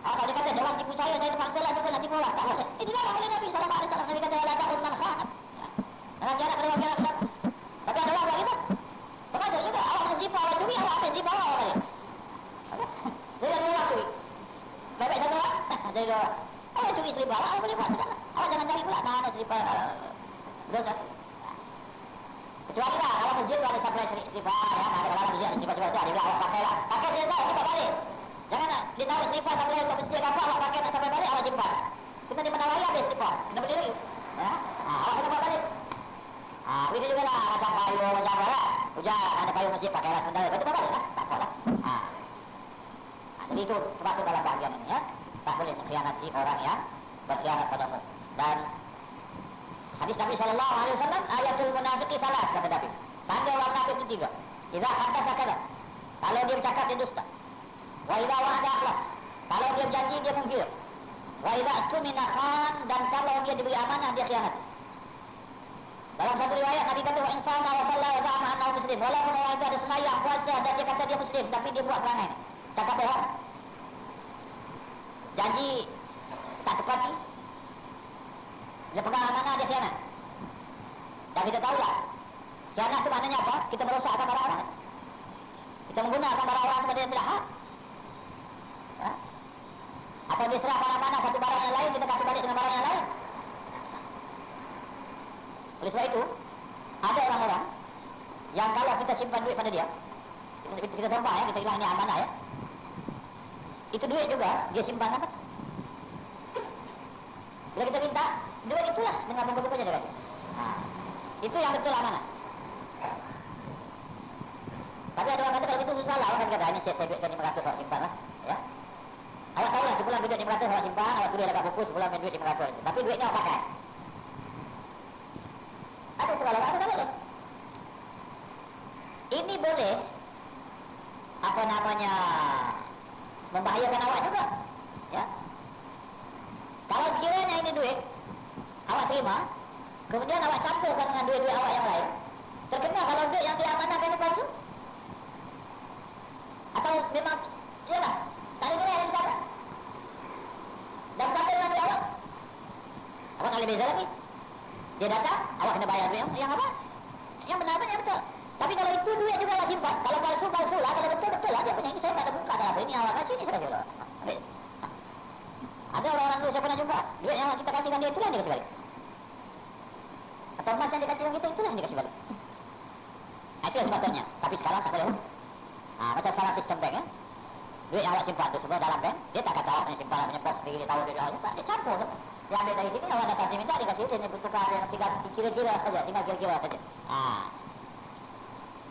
Kalau dia kata, orang tipu saya terpaksa lah juga nak tipu orang. Tak boleh. Itulah tak boleh Nabi SAW. Nabi kata, la ta'un man khanat. Jangan jarak pada orang jarak. Tapi ada orang buat itu. Termasuk juga, awak mesti tipu awak curi, awak habis tipu awak kali. Dia dua orang curi. Baik-baik satu orang. Jadi dua orang. Awak curi selipar, awak boleh buat. Awak jangan cari pula mana selipar. Dosa. Kecuali lah, kalau masjid tu ada supply selipar, ya, ada kalau masjid ada selipar-selipar tu, ada bilang awak pakai lah. Pakai dia tahu, kita balik. Jangan nak, dia tahu selipar supply untuk masjid apa, awak pakai tak sampai balik, awak simpan. Kita di mana raya habis selipar, kena beli lagi. Ya, awak kena bawa balik. Begitu juga lah, macam payung, macam apa lah. Hujan, ada payung masjid, pakai lah sebentar, lepas tu bawa balik lah, tak apa lah. Jadi itu termasuk dalam bahagian ini, ya. Tak boleh mengkhianati orang yang berkhianat padamu. Dan hadis Nabi SAW, ayatul munafiqi salat, kata Nabi. Tanda orang munafik itu tiga. Idza haddatsa kadzab. Kalau dia bercakap dia dusta. Wa idza wa'ada akhlaf. Kalau dia berjanji dia mungkir. Wa idza tumina khan, dan kalau dia diberi amanah dia khianat. Dalam satu riwayat Nabi kata wa insana wa sallallahu wa za'ama annahu muslim. Walaupun orang itu ada sembahyang, puasa dan dia kata dia muslim, tapi dia buat perangai. Cakap bohong. Janji tak tepati. Dia pegang amanah, dia khianat. Dan kita tahulah, khianat itu maknanya apa? Kita merosakkan barang orang. Kita menggunakan barang orang kepada yang tidak hak. Atau dia serahkan amanah satu barang yang lain, kita kasih balik dengan barang yang lain. Oleh sebab itu, ada orang-orang yang kalau kita simpan duit pada dia, kita terbang ya, kita bilang ini amanah ya. Itu duit juga, dia simpan apa? Bila kita minta, duit itulah dengan buku-bukunya dia kasih. Itu yang betul amanah. Tapi ada orang kata kalau itu susah lah, orang kata ini saya duit saya 500 awak simpan lah, ya. Awak tahu lah sebulan duit 500 awak simpan, awak tulis dekat buku sebulan duit 500. Tapi duitnya awak pakai. Ada segala macam tak boleh. Ini boleh apa namanya membahayakan awak juga, ya. Kalau sekiranya ini duit awak terima, kemudian awak campurkan dengan duit-duit awak yang lain, terkena kalau duit yang diamanahkan itu palsu, atau memang iyalah tak ada nilai yang besar dan sampai dengan duit awak tak boleh beza lagi. Dia datang, awak kena bayar duit yang apa? Yang benar-benar yang betul. Tapi kalau itu duit juga awak simpan, kalau palsu lah, kalau betul lah dia punya. Ini saya tak ada buka dalam ini awak kasih, ini saya kasih Allah. Ada orang-orang dulu saya pernah jumpa, duit yang kita kasihkan dia itulah yang dia kasih balik. Atau emas yang dikasihkan kita itulah yang dikasih balik. Itulah sebabnya. Tapi sekarang tak boleh. Macam sekarang sistem bank ya. Duit yang awak simpan tu semua dalam bank, dia tak kata awak punya simpan, punya box sendiri, dia tahu duit awak simpan, dia campur. Dia ambil dari sini, awak datang dia minta, dia kasih, dia tukar dia tinggal kira-kira saja, tinggal kira-kira saja.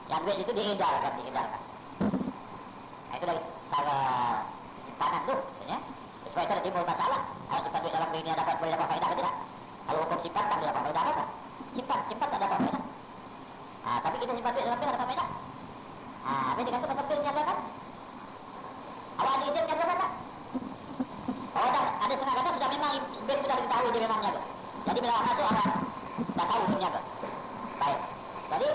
Yang duit itu diedarkan. Itu dari cara simpanan tu, ya. Supaya tidak timbul masalah. Kalau simpan duit dalam bank ini boleh dapat faedah ke tidak? Kalau hukum simpan tak boleh dapat faedah apa? Simpan tak dapat faedah. Tapi kita simpan duit dalam bank dapat faedah. Apa dia kata pasal bank menyatakan? Awak ada izin menjaga tak? Oh dah, ada setengah kata sudah memang bank sudah diketahui dia memang menjaga. Jadi bila awak masuk awak dah tahu dia menjaga. Baik. Jadi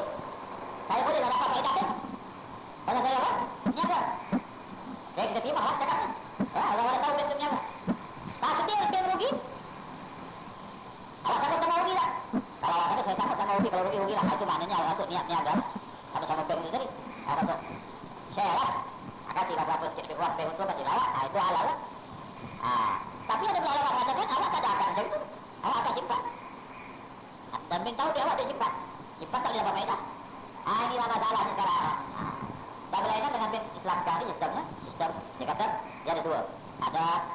ada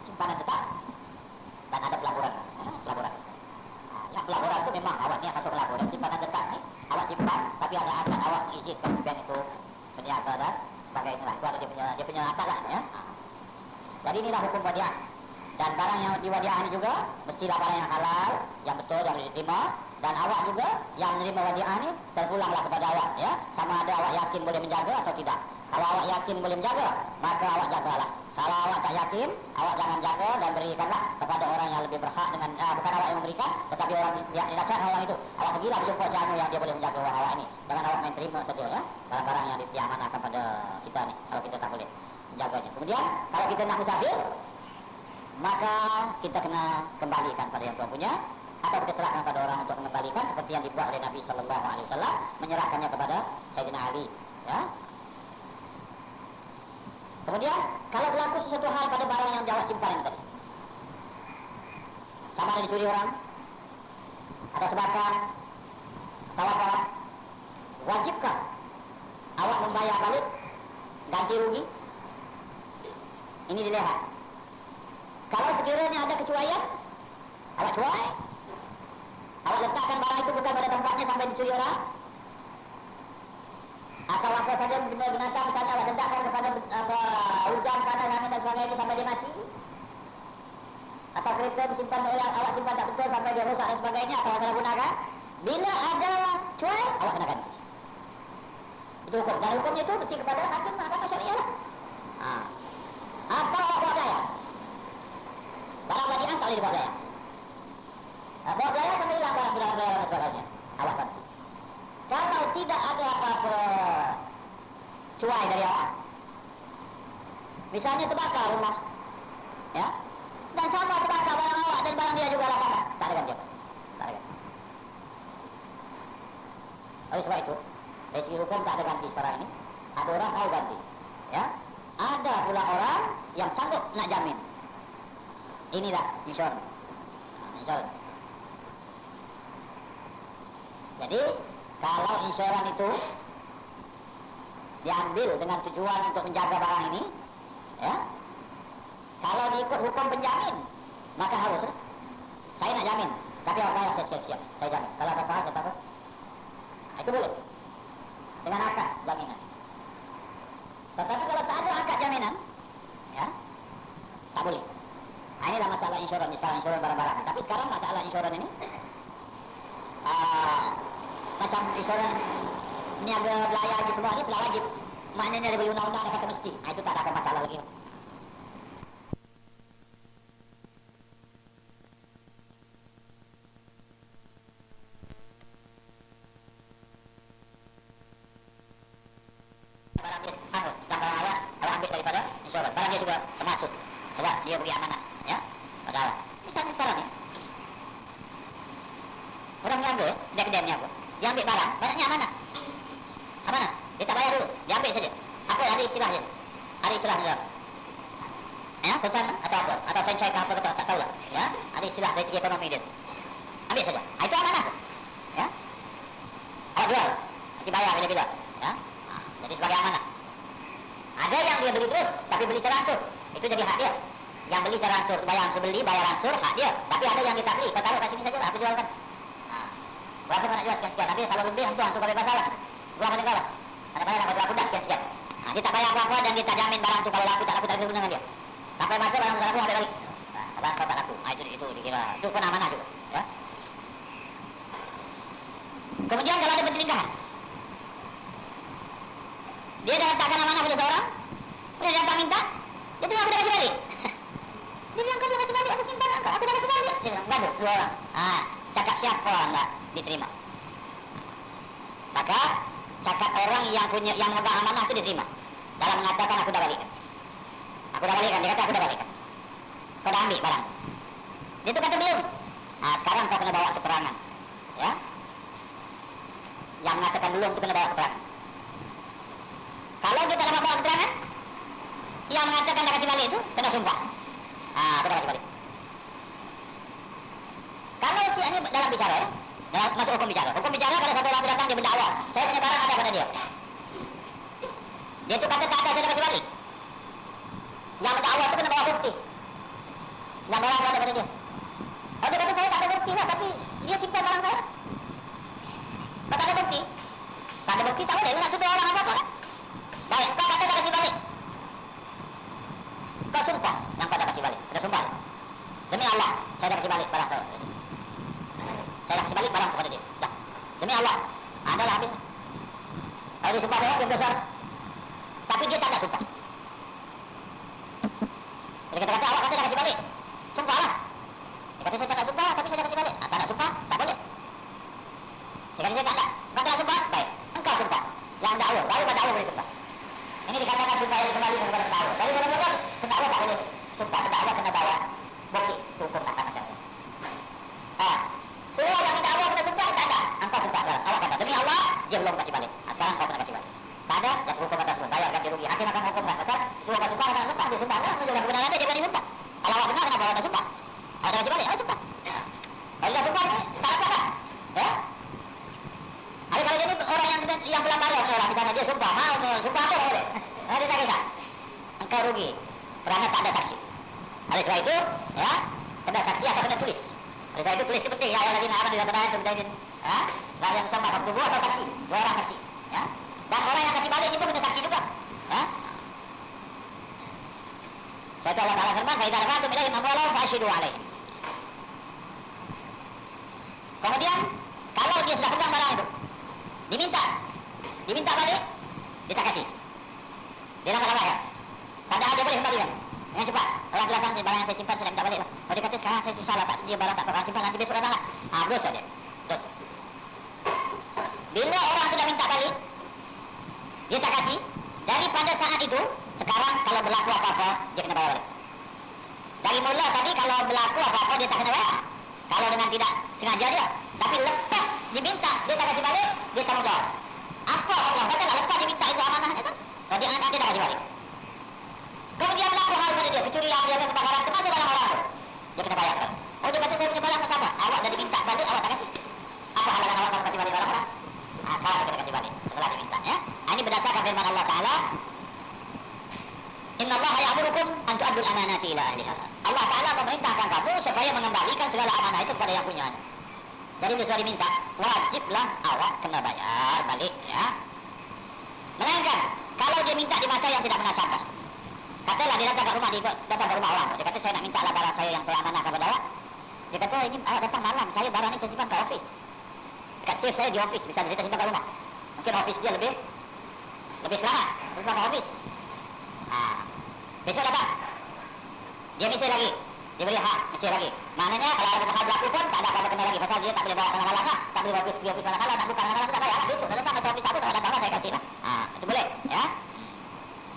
simpanan tetap dan ada pelaburan. Pelaburan. Yang pelaburan itu memang awaknya masuk pelaburan. Simpanan tetap nih awak simpan, tapi ada akad awak izinkan bank itu peniaga dan sebagainya lah. Itu ada dia punya akad lah ya. Jadi inilah hukum wadiah. Dan barang yang diwadiah ini juga mestilah barang yang halal, yang betul, yang diterima. Dan awak juga yang menerima wadiah ini terpulanglah kepada awak ya. Sama ada awak yakin boleh menjaga atau tidak. Kalau awak yakin boleh menjaga, maka awak jagalah. Kalau awak tak yakin, awak jangan jaga dan berikanlah kepada orang yang lebih berhak dengan bukan awak yang memberikan, tetapi orang yang dirasa orang itu. Awak pergilah jumpa si anu yang dia boleh menjaga orang awak ini. Jangan awak main terima saja ya barang-barang yang diamanahkan pada kita nih. Kalau kita tak boleh menjaganya. Kemudian kalau kita nak musafir, maka kita kena kembalikan pada yang tuan punya, atau kita serahkan pada orang untuk mengembalikan seperti yang dibuat oleh Nabi Sallallahu Alaihi Wasallam, menyerahkannya kepada Sayyidina Ali ya. Kemudian kalau berlaku sesuatu hal pada barang yang jawab simpanan tadi, sama ada dicuri orang atau terbakar atau apa, wajibkah awak membayar balik ganti rugi? Ini dilihat. Kalau sekiranya ada kecuaian, awak cuai, awak letakkan barang itu bukan pada tempatnya sampai dicuri orang, atau apa saja binatang misalnya awak letakkan kepada hujan, panas, angin dan sebagainya sampai dia mati, atau kereta disimpan oleh awak simpan tak betul sampai dia rusak dan sebagainya, atau salah gunakan, bila ada cuai, awak kena ganti. Itu hukum. Dan hukumnya itu mesti kepada hakim mahkamah syariah lah. Atau awak bawa daya. Barang wadiah tak boleh dibawa daya. Bawa daya sampai hilang barang dan sebagainya. Awak ganti. Kalau tidak ada apa-apa cuai dari awak, misalnya terbakar rumah, ya, dan sama terbakar barang awak dan barang dia juga lah sama, tak ada ganti. Tak ada ganti. Oleh sebab itu, dari segi hukum tak ada ganti sekarang ini. Ada orang mau ganti, ya. Ada pula orang yang sanggup nak jamin. Inilah insurans. Insurans. Jadi kalau insurans itu diambil dengan tujuan untuk menjaga barang ini, ya, kalau diikut hukum penjamin, maka harus saya nak jamin, tapi apa yang saya siap, saya jamin. Kalau ada apa-apa, saya takut. Itu boleh dengan akad jaminan. Tetapi kalau tak ada akad jaminan, ya, tak boleh. Nah, inilah masalah insurans sekarang, insurans barang-barang. Tapi sekarang masalah insurans ini macam insurans niaga belayar lagi semua ni sudah wajib. Maknanya dari undang-undang ada kata mesti. Nah, itu tak ada masalah lagi. Barang dia barang awak ambil daripada insurans. Barang dia juga termasuk sebab dia beri amanah, ya. Padahal misalnya sekarang ni orang niaga, dia kedai niaga, dia ambil barang, banyaknya amanah. Amanah, dia tak bayar dulu, dia ambil saja. Apa ada istilah dia? Ada istilah dia. Ya, pesan atau apa? Atau franchise apa tak tahu lah. Ya, ada istilah dari segi ekonomi dia. Ambil saja. Itu amanah. Ya. Awak jual, nanti bayar bila-bila. Ya. Jadi sebagai amanah. Ada yang dia beli terus, tapi beli secara ansur. Itu jadi hak dia. Yang beli secara ansur, bayar ansur, hak dia. Tapi ada yang dia tak beli, kau taruh kat sini saja, aku jualkan. Berapa kau nak jual sekian-sekian? Tapi kalau lebih, hantu kau bebas lah. Buang pada kau lah. Kadang-kadang nak laku dah sekian-sekian. Dia tak bayar apa-apa dan dia tak jamin barang tu kalau laku tak ada guna dengan dia. Sampai masa barang tu tak laku, ambil balik. Barang kau tak laku. Itu dikira. Itu pun amanah juga. Ya. Kemudian kalau ada perselingkuhan, dia dah letakkan amanah pada seorang, kemudian dia datang minta, dia bilang aku dah kasih balik. Dia bilang kau dah kasih balik, aku simpan, aku dah kasih balik. Dia bilang, gaduh, dua orang. Cakap siapa enggak diterima. Maka cakap orang yang memegang amanah itu diterima. Dalam mengatakan aku dah balikkan. Aku dah balikkan, dia kata aku dah balikkan. Kau dah ambil barang. Dia tu kata belum. Sekarang kau kena bawa keterangan. Ya. Yang mengatakan belum tu kena bawa keterangan. Kalau dia tak dapat bawa keterangan, yang mengatakan dah kasih balik itu kena sumpah. Aku dah kasih balik. Kalau si ini dalam bicara, ya, masuk hukum bicara. Hukum bicara kalau satu orang datang dia mendakwa, saya punya barang ada pada dia. Dia tu kata tak ada, saya dah kasih balik. Yang mendakwa itu kena bawa bukti. besar, tapi dia tak ada sumpah. Jadi kata-kata awak kata dah kasih balik, sumpah lah. Dia kata saya tak ada sumpah, tapi saya dah kasih balik. Tak ada sumpah, tak boleh. Dia kata saya tak ada, bukan tak ada sumpah, baik. Engkau sumpah, yang dakwa, pada Allah boleh sumpah. Ini dikatakan sumpah yang kembali kepada pendakwa. Tapi kadang-kadang pendakwa tak boleh sumpah, pendakwa kena bawa bukti, itu hukum tak akan masalah. Semua yang minta Allah kena sumpah, tak ada. Engkau sumpah sekarang, awak kata demi Allah, dia belum kasih balik. Sekarang kau kena kasih balik. Tak ada, jatuh hukum atas semua, bayar ganti rugi. Hakim akan hukum kan, pasal suruh kau sumpah, kena sumpah, dia sumpah. Orang menunjukkan kebenaran dia berani sumpah. Kalau awak benar, kenapa awak tak sumpah? Awak tak kasih balik, awak sumpah. Kalau dia sumpah, tak apa-apa. Ya? Kalau dia ni orang yang pelanggar orang, misalnya dia sumpah, mau sumpah apa boleh. Dia tak kisah. Engkau rugi kerana tak ada saksi. Oleh sebab itu, ya, kena saksi atau kena tulis. Oleh sebab itu tulis itu penting. Ya, lagi nak apa dikatakan itu menjadi, lah yang sama waktu dua atau saksi, dua orang saksi. Ya, dan orang yang kasih balik itu kena saksi juga. Ya. Saya tahu Allah Taala firman, "Fa idza rafa'tum ilaihim amwalahum fa'ashhidu 'alaihim." Kemudian, kalau dia sudah pegang barang itu, diminta balik, dia tak kasih. Dia nak apa ya? Padahal dia boleh kembalikan dengan cepat. Orang bilang barang yang saya simpan saya minta balik lah. Oh, dia kata sekarang saya susah lah, tak sedia barang, tak akan simpan, nanti besok datang lah. Dosa dia. Dosa. Bila orang sudah minta balik, dia tak kasih. Daripada saat itu, sekarang kalau berlaku apa-apa, dia kena bayar balik. Dari mula tadi kalau berlaku apa-apa dia tak kena bayar. Kalau dengan tidak sengaja dia. Tapi lepas diminta, dia tak kasih balik, dia tanggung jawab. Apa Allah katalah lepas diminta itu amanahnya tu, kalau dia tak kasih balik. Kemudian berlaku hal pada dia, kecurian dia, kebakaran, termasuk barang orang tu, dia kena bayar sekali. Oh, dia kata saya punya barang sama, awak dah diminta balik, awak tak kasih. Apa halangan awak sama kasih balik barang orang? Sekarang dia kena kasih balik setelah diminta. Ya, ini berdasarkan firman Allah Taala, Inna Allah ya'murukum an tu'addul amanati ila ahliha. Allah Taala memerintahkan kamu supaya mengembalikan segala amanah itu kepada yang punyanya. Jadi bila sudah diminta, wajiblah awak kena bayar balik, ya. Melainkan kalau dia minta di masa yang tidak munasabah. Katalah dia datang ke rumah orang. Dia kata saya nak minta lah barang saya yang saya amanahkan kepada awak. Dia kata ini datang malam, saya barang ini saya simpan ke office. Dekat safe saya di office, misalnya dia simpan ke rumah. Mungkin office dia lebih selamat, simpan ke office. Besok datang, dia misal lagi, dia beri hak misal lagi. Maknanya kalau ada hal berlaku pun tak ada apa-apa kena lagi, pasal dia tak boleh bawa kalang-kalang lah, tak boleh bawa pergi office kalang-kalang, nak buka kalang-kalang tak payah lah. Besok datang masa office apa sama datang lah saya kasih lah. Itu boleh, ya.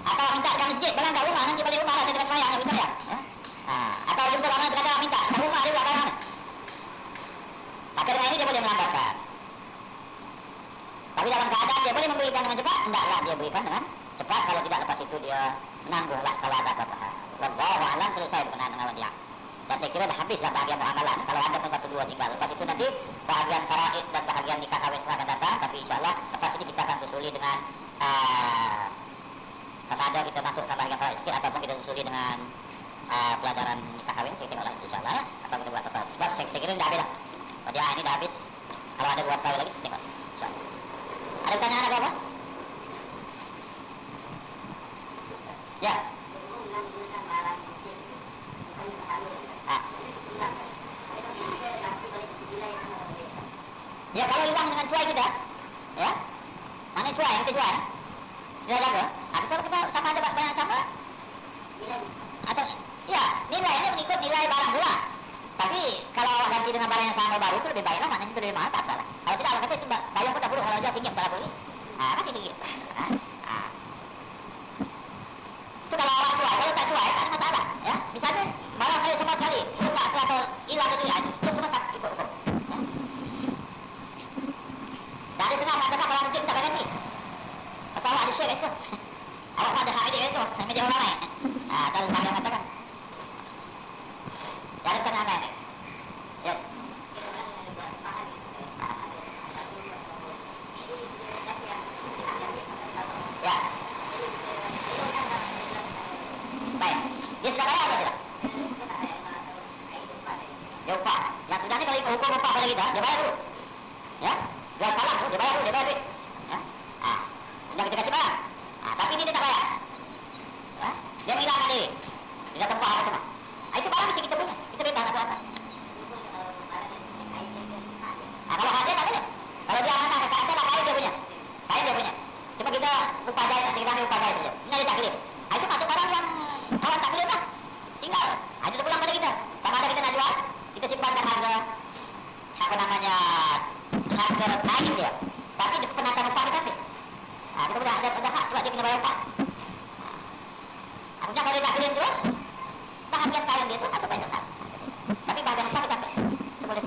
Atau minta dekat masjid, balang kat rumah, nanti balik rumah lah saya tengah semayang, nak saya. Atau jumpa orang dekat minta, kat rumah dia buat barang. Maka dengan ini dia boleh melambatkan. Tapi dalam keadaan dia boleh memberikan dengan cepat, hendaklah dia berikan dengan cepat. Kalau tidak, lepas itu dia menanggunglah kalau ada apa-apa. Wallahu a'lam, selesai berkenaan dengan wadiah. Dan saya kira dah habislah bahagian muamalah. Kalau ada pun 1, 2, 3. Lepas itu nanti bahagian faraid dan bahagian nikah kahwin semua akan datang. Tapi insyaAllah lepas ini kita akan susuli dengan sama ada kita masuk ke bahagian faraid sikit, ataupun kita susuli dengan pelajaran nikah kahwin. Saya tengoklah insyaAllah, atau kita buat tasawuf. Sebab saya kira dah habis lah. Wadiah ini dah habis. Kalau ada buat file lagi, tengok insyaAllah. Ada pertanyaan apa-apa? Ya. Ya, kalau hilang dengan cuai kita, ya, mana cuai yang kejual, sudah jaga. Kalau kita sama ada banyak sama, atau ya nilainya mengikut nilai barang pula. Tapi kalau awak ganti dengan barang yang sama baru itu lebih baiklah, maknanya itu lebih mahal, tak apalah. Kalau tidak awak kata itu bayar pun tak perlu, kalau jual singgit tak perlu. Kasih singgit. Itu kalau awak cuai, kalau tak cuai tak ada masalah, ya. Misalnya barang saya sama sekali rusak atau hilang itu ya, itu semua ikut hukum. Dari setengah mengatakan kalau masjid tak ganti. Pasal awak ada share itu. Awak ada hak milik itu, meja orang lain. Terus bagi mengatakan. Dari tengah lain. Ya. Ya. Baik. Dia sudah bayar atau tidak? Dia upah. Yang sebenarnya kalau ikut hukum upah pada kita, dia bayar dulu. Ya. Jual salah tu, dia bayar duit. Ya. Sudah kita kasih barang. Tapi ini dia tak bayar. Ya. Dia menghilangkan diri. Dia dah tempah apa semua. Itu barang mesti kita punya. Kita bebas nak buat apa. upadai, nanti kita ambil upadai saja. Ini ada taklim. Itu masuk orang yang awal taklim lah. Tinggal. Itu pulang pada kita. Sama ada kita nak jual, kita simpankan harga apa namanya harga kain dia. Tapi di penataan upah kita ambil. Kita boleh ada hak sebab dia kena bayar upah. Artinya kalau dia taklim terus, bahagian kain dia tu masuk bayar zakat. Tapi bahagian upah kita ambil. Itu boleh.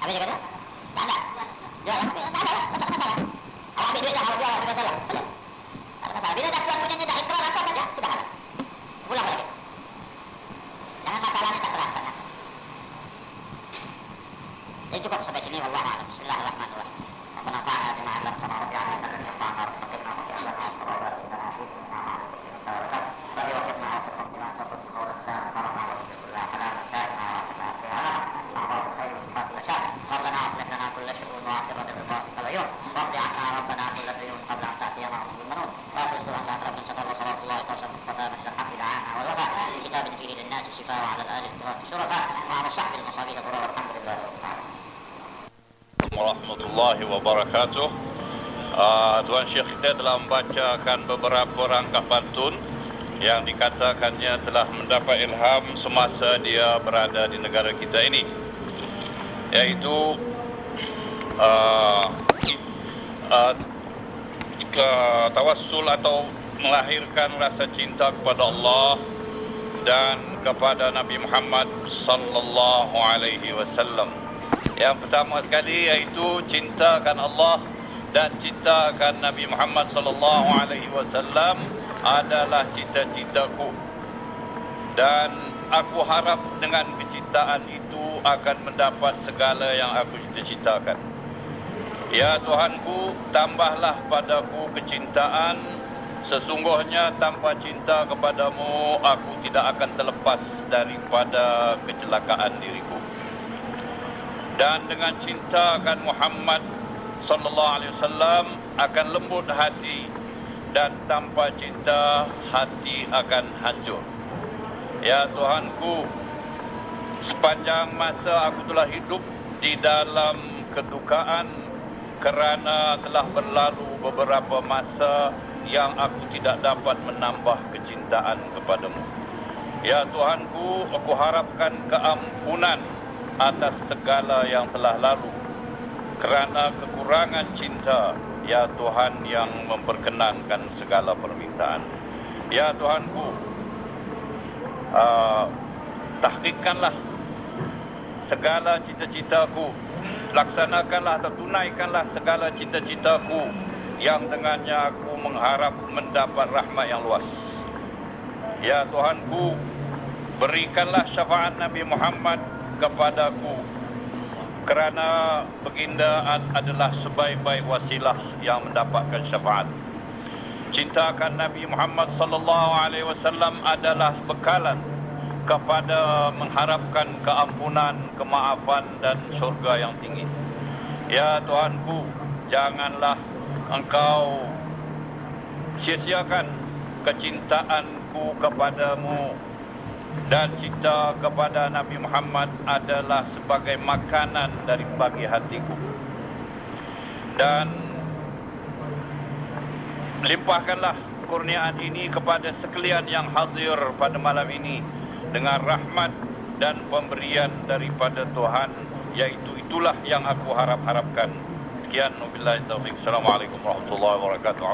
Apa dia kata? Tak ada. Jual, ambil, tak ada, tak ada masalah. Kalau ambil duit dah, kalau jual, tak ada masalah. Boleh. Tak ada masalah. Bila dah tuan punya tak ikrar apa saja, sudah halal. Pulang lagi. Jangan masalahnya tak terasa. Jadi cukup sampai sini. Wallahu a'lam. Bismillahirrahmanirrahim. Rabbana fa'alna bima 'allamtana wa bi'alna innaka antal 'alimul hakim. Warahmatullahi wabarakatuh. Tuan Syekh kita telah membacakan beberapa rangkaian pantun yang dikatakannya telah mendapat ilham semasa dia berada di negara kita ini, yaitu tawassul atau melahirkan rasa cinta kepada Allah dan kepada Nabi Muhammad sallallahu alaihi wasallam. Yang pertama sekali iaitu cintakan Allah dan cintakan Nabi Muhammad sallallahu alaihi wasallam adalah cita-citaku, dan aku harap dengan kecintaan itu akan mendapat segala yang aku cita-citakan. Ya Tuhanku, tambahlah padaku kecintaan. Sesungguhnya tanpa cinta kepadamu, aku tidak akan terlepas daripada kecelakaan diriku. Dan dengan cintakan Muhammad sallallahu alaihi wasallam akan lembut hati, dan tanpa cinta hati akan hancur. Ya Tuhanku, sepanjang masa aku telah hidup di dalam kedukaan kerana telah berlalu beberapa masa yang aku tidak dapat menambah kecintaan kepadamu. Ya Tuhanku, aku harapkan keampunan atas segala yang telah lalu kerana kekurangan cinta, ya Tuhan yang memperkenankan segala permintaan. Ya Tuhanku, tahqiqkanlah segala cita-citaku, laksanakanlah atau tunaikanlah segala cita-citaku yang dengannya aku mengharap mendapat rahmat yang luas. Ya Tuhanku, berikanlah syafaat Nabi Muhammad kepadaku, kerana baginda adalah sebaik-baik wasilah yang mendapatkan syafaat. Cintakan Nabi Muhammad sallallahu alaihi wasallam adalah bekalan kepada mengharapkan keampunan, kemaafan dan syurga yang tinggi. Ya Tuhanku, janganlah Engkau sia-siakan kecintaanku kepadamu, dan cinta kepada Nabi Muhammad adalah sebagai makanan dari bagi hatiku. Dan limpahkanlah kurniaan ini kepada sekalian yang hadir pada malam ini dengan rahmat dan pemberian daripada Tuhan, yaitu itulah yang aku harapkan. Sekian, wabillahi taufiq. Assalamualaikum warahmatullahi wabarakatuh.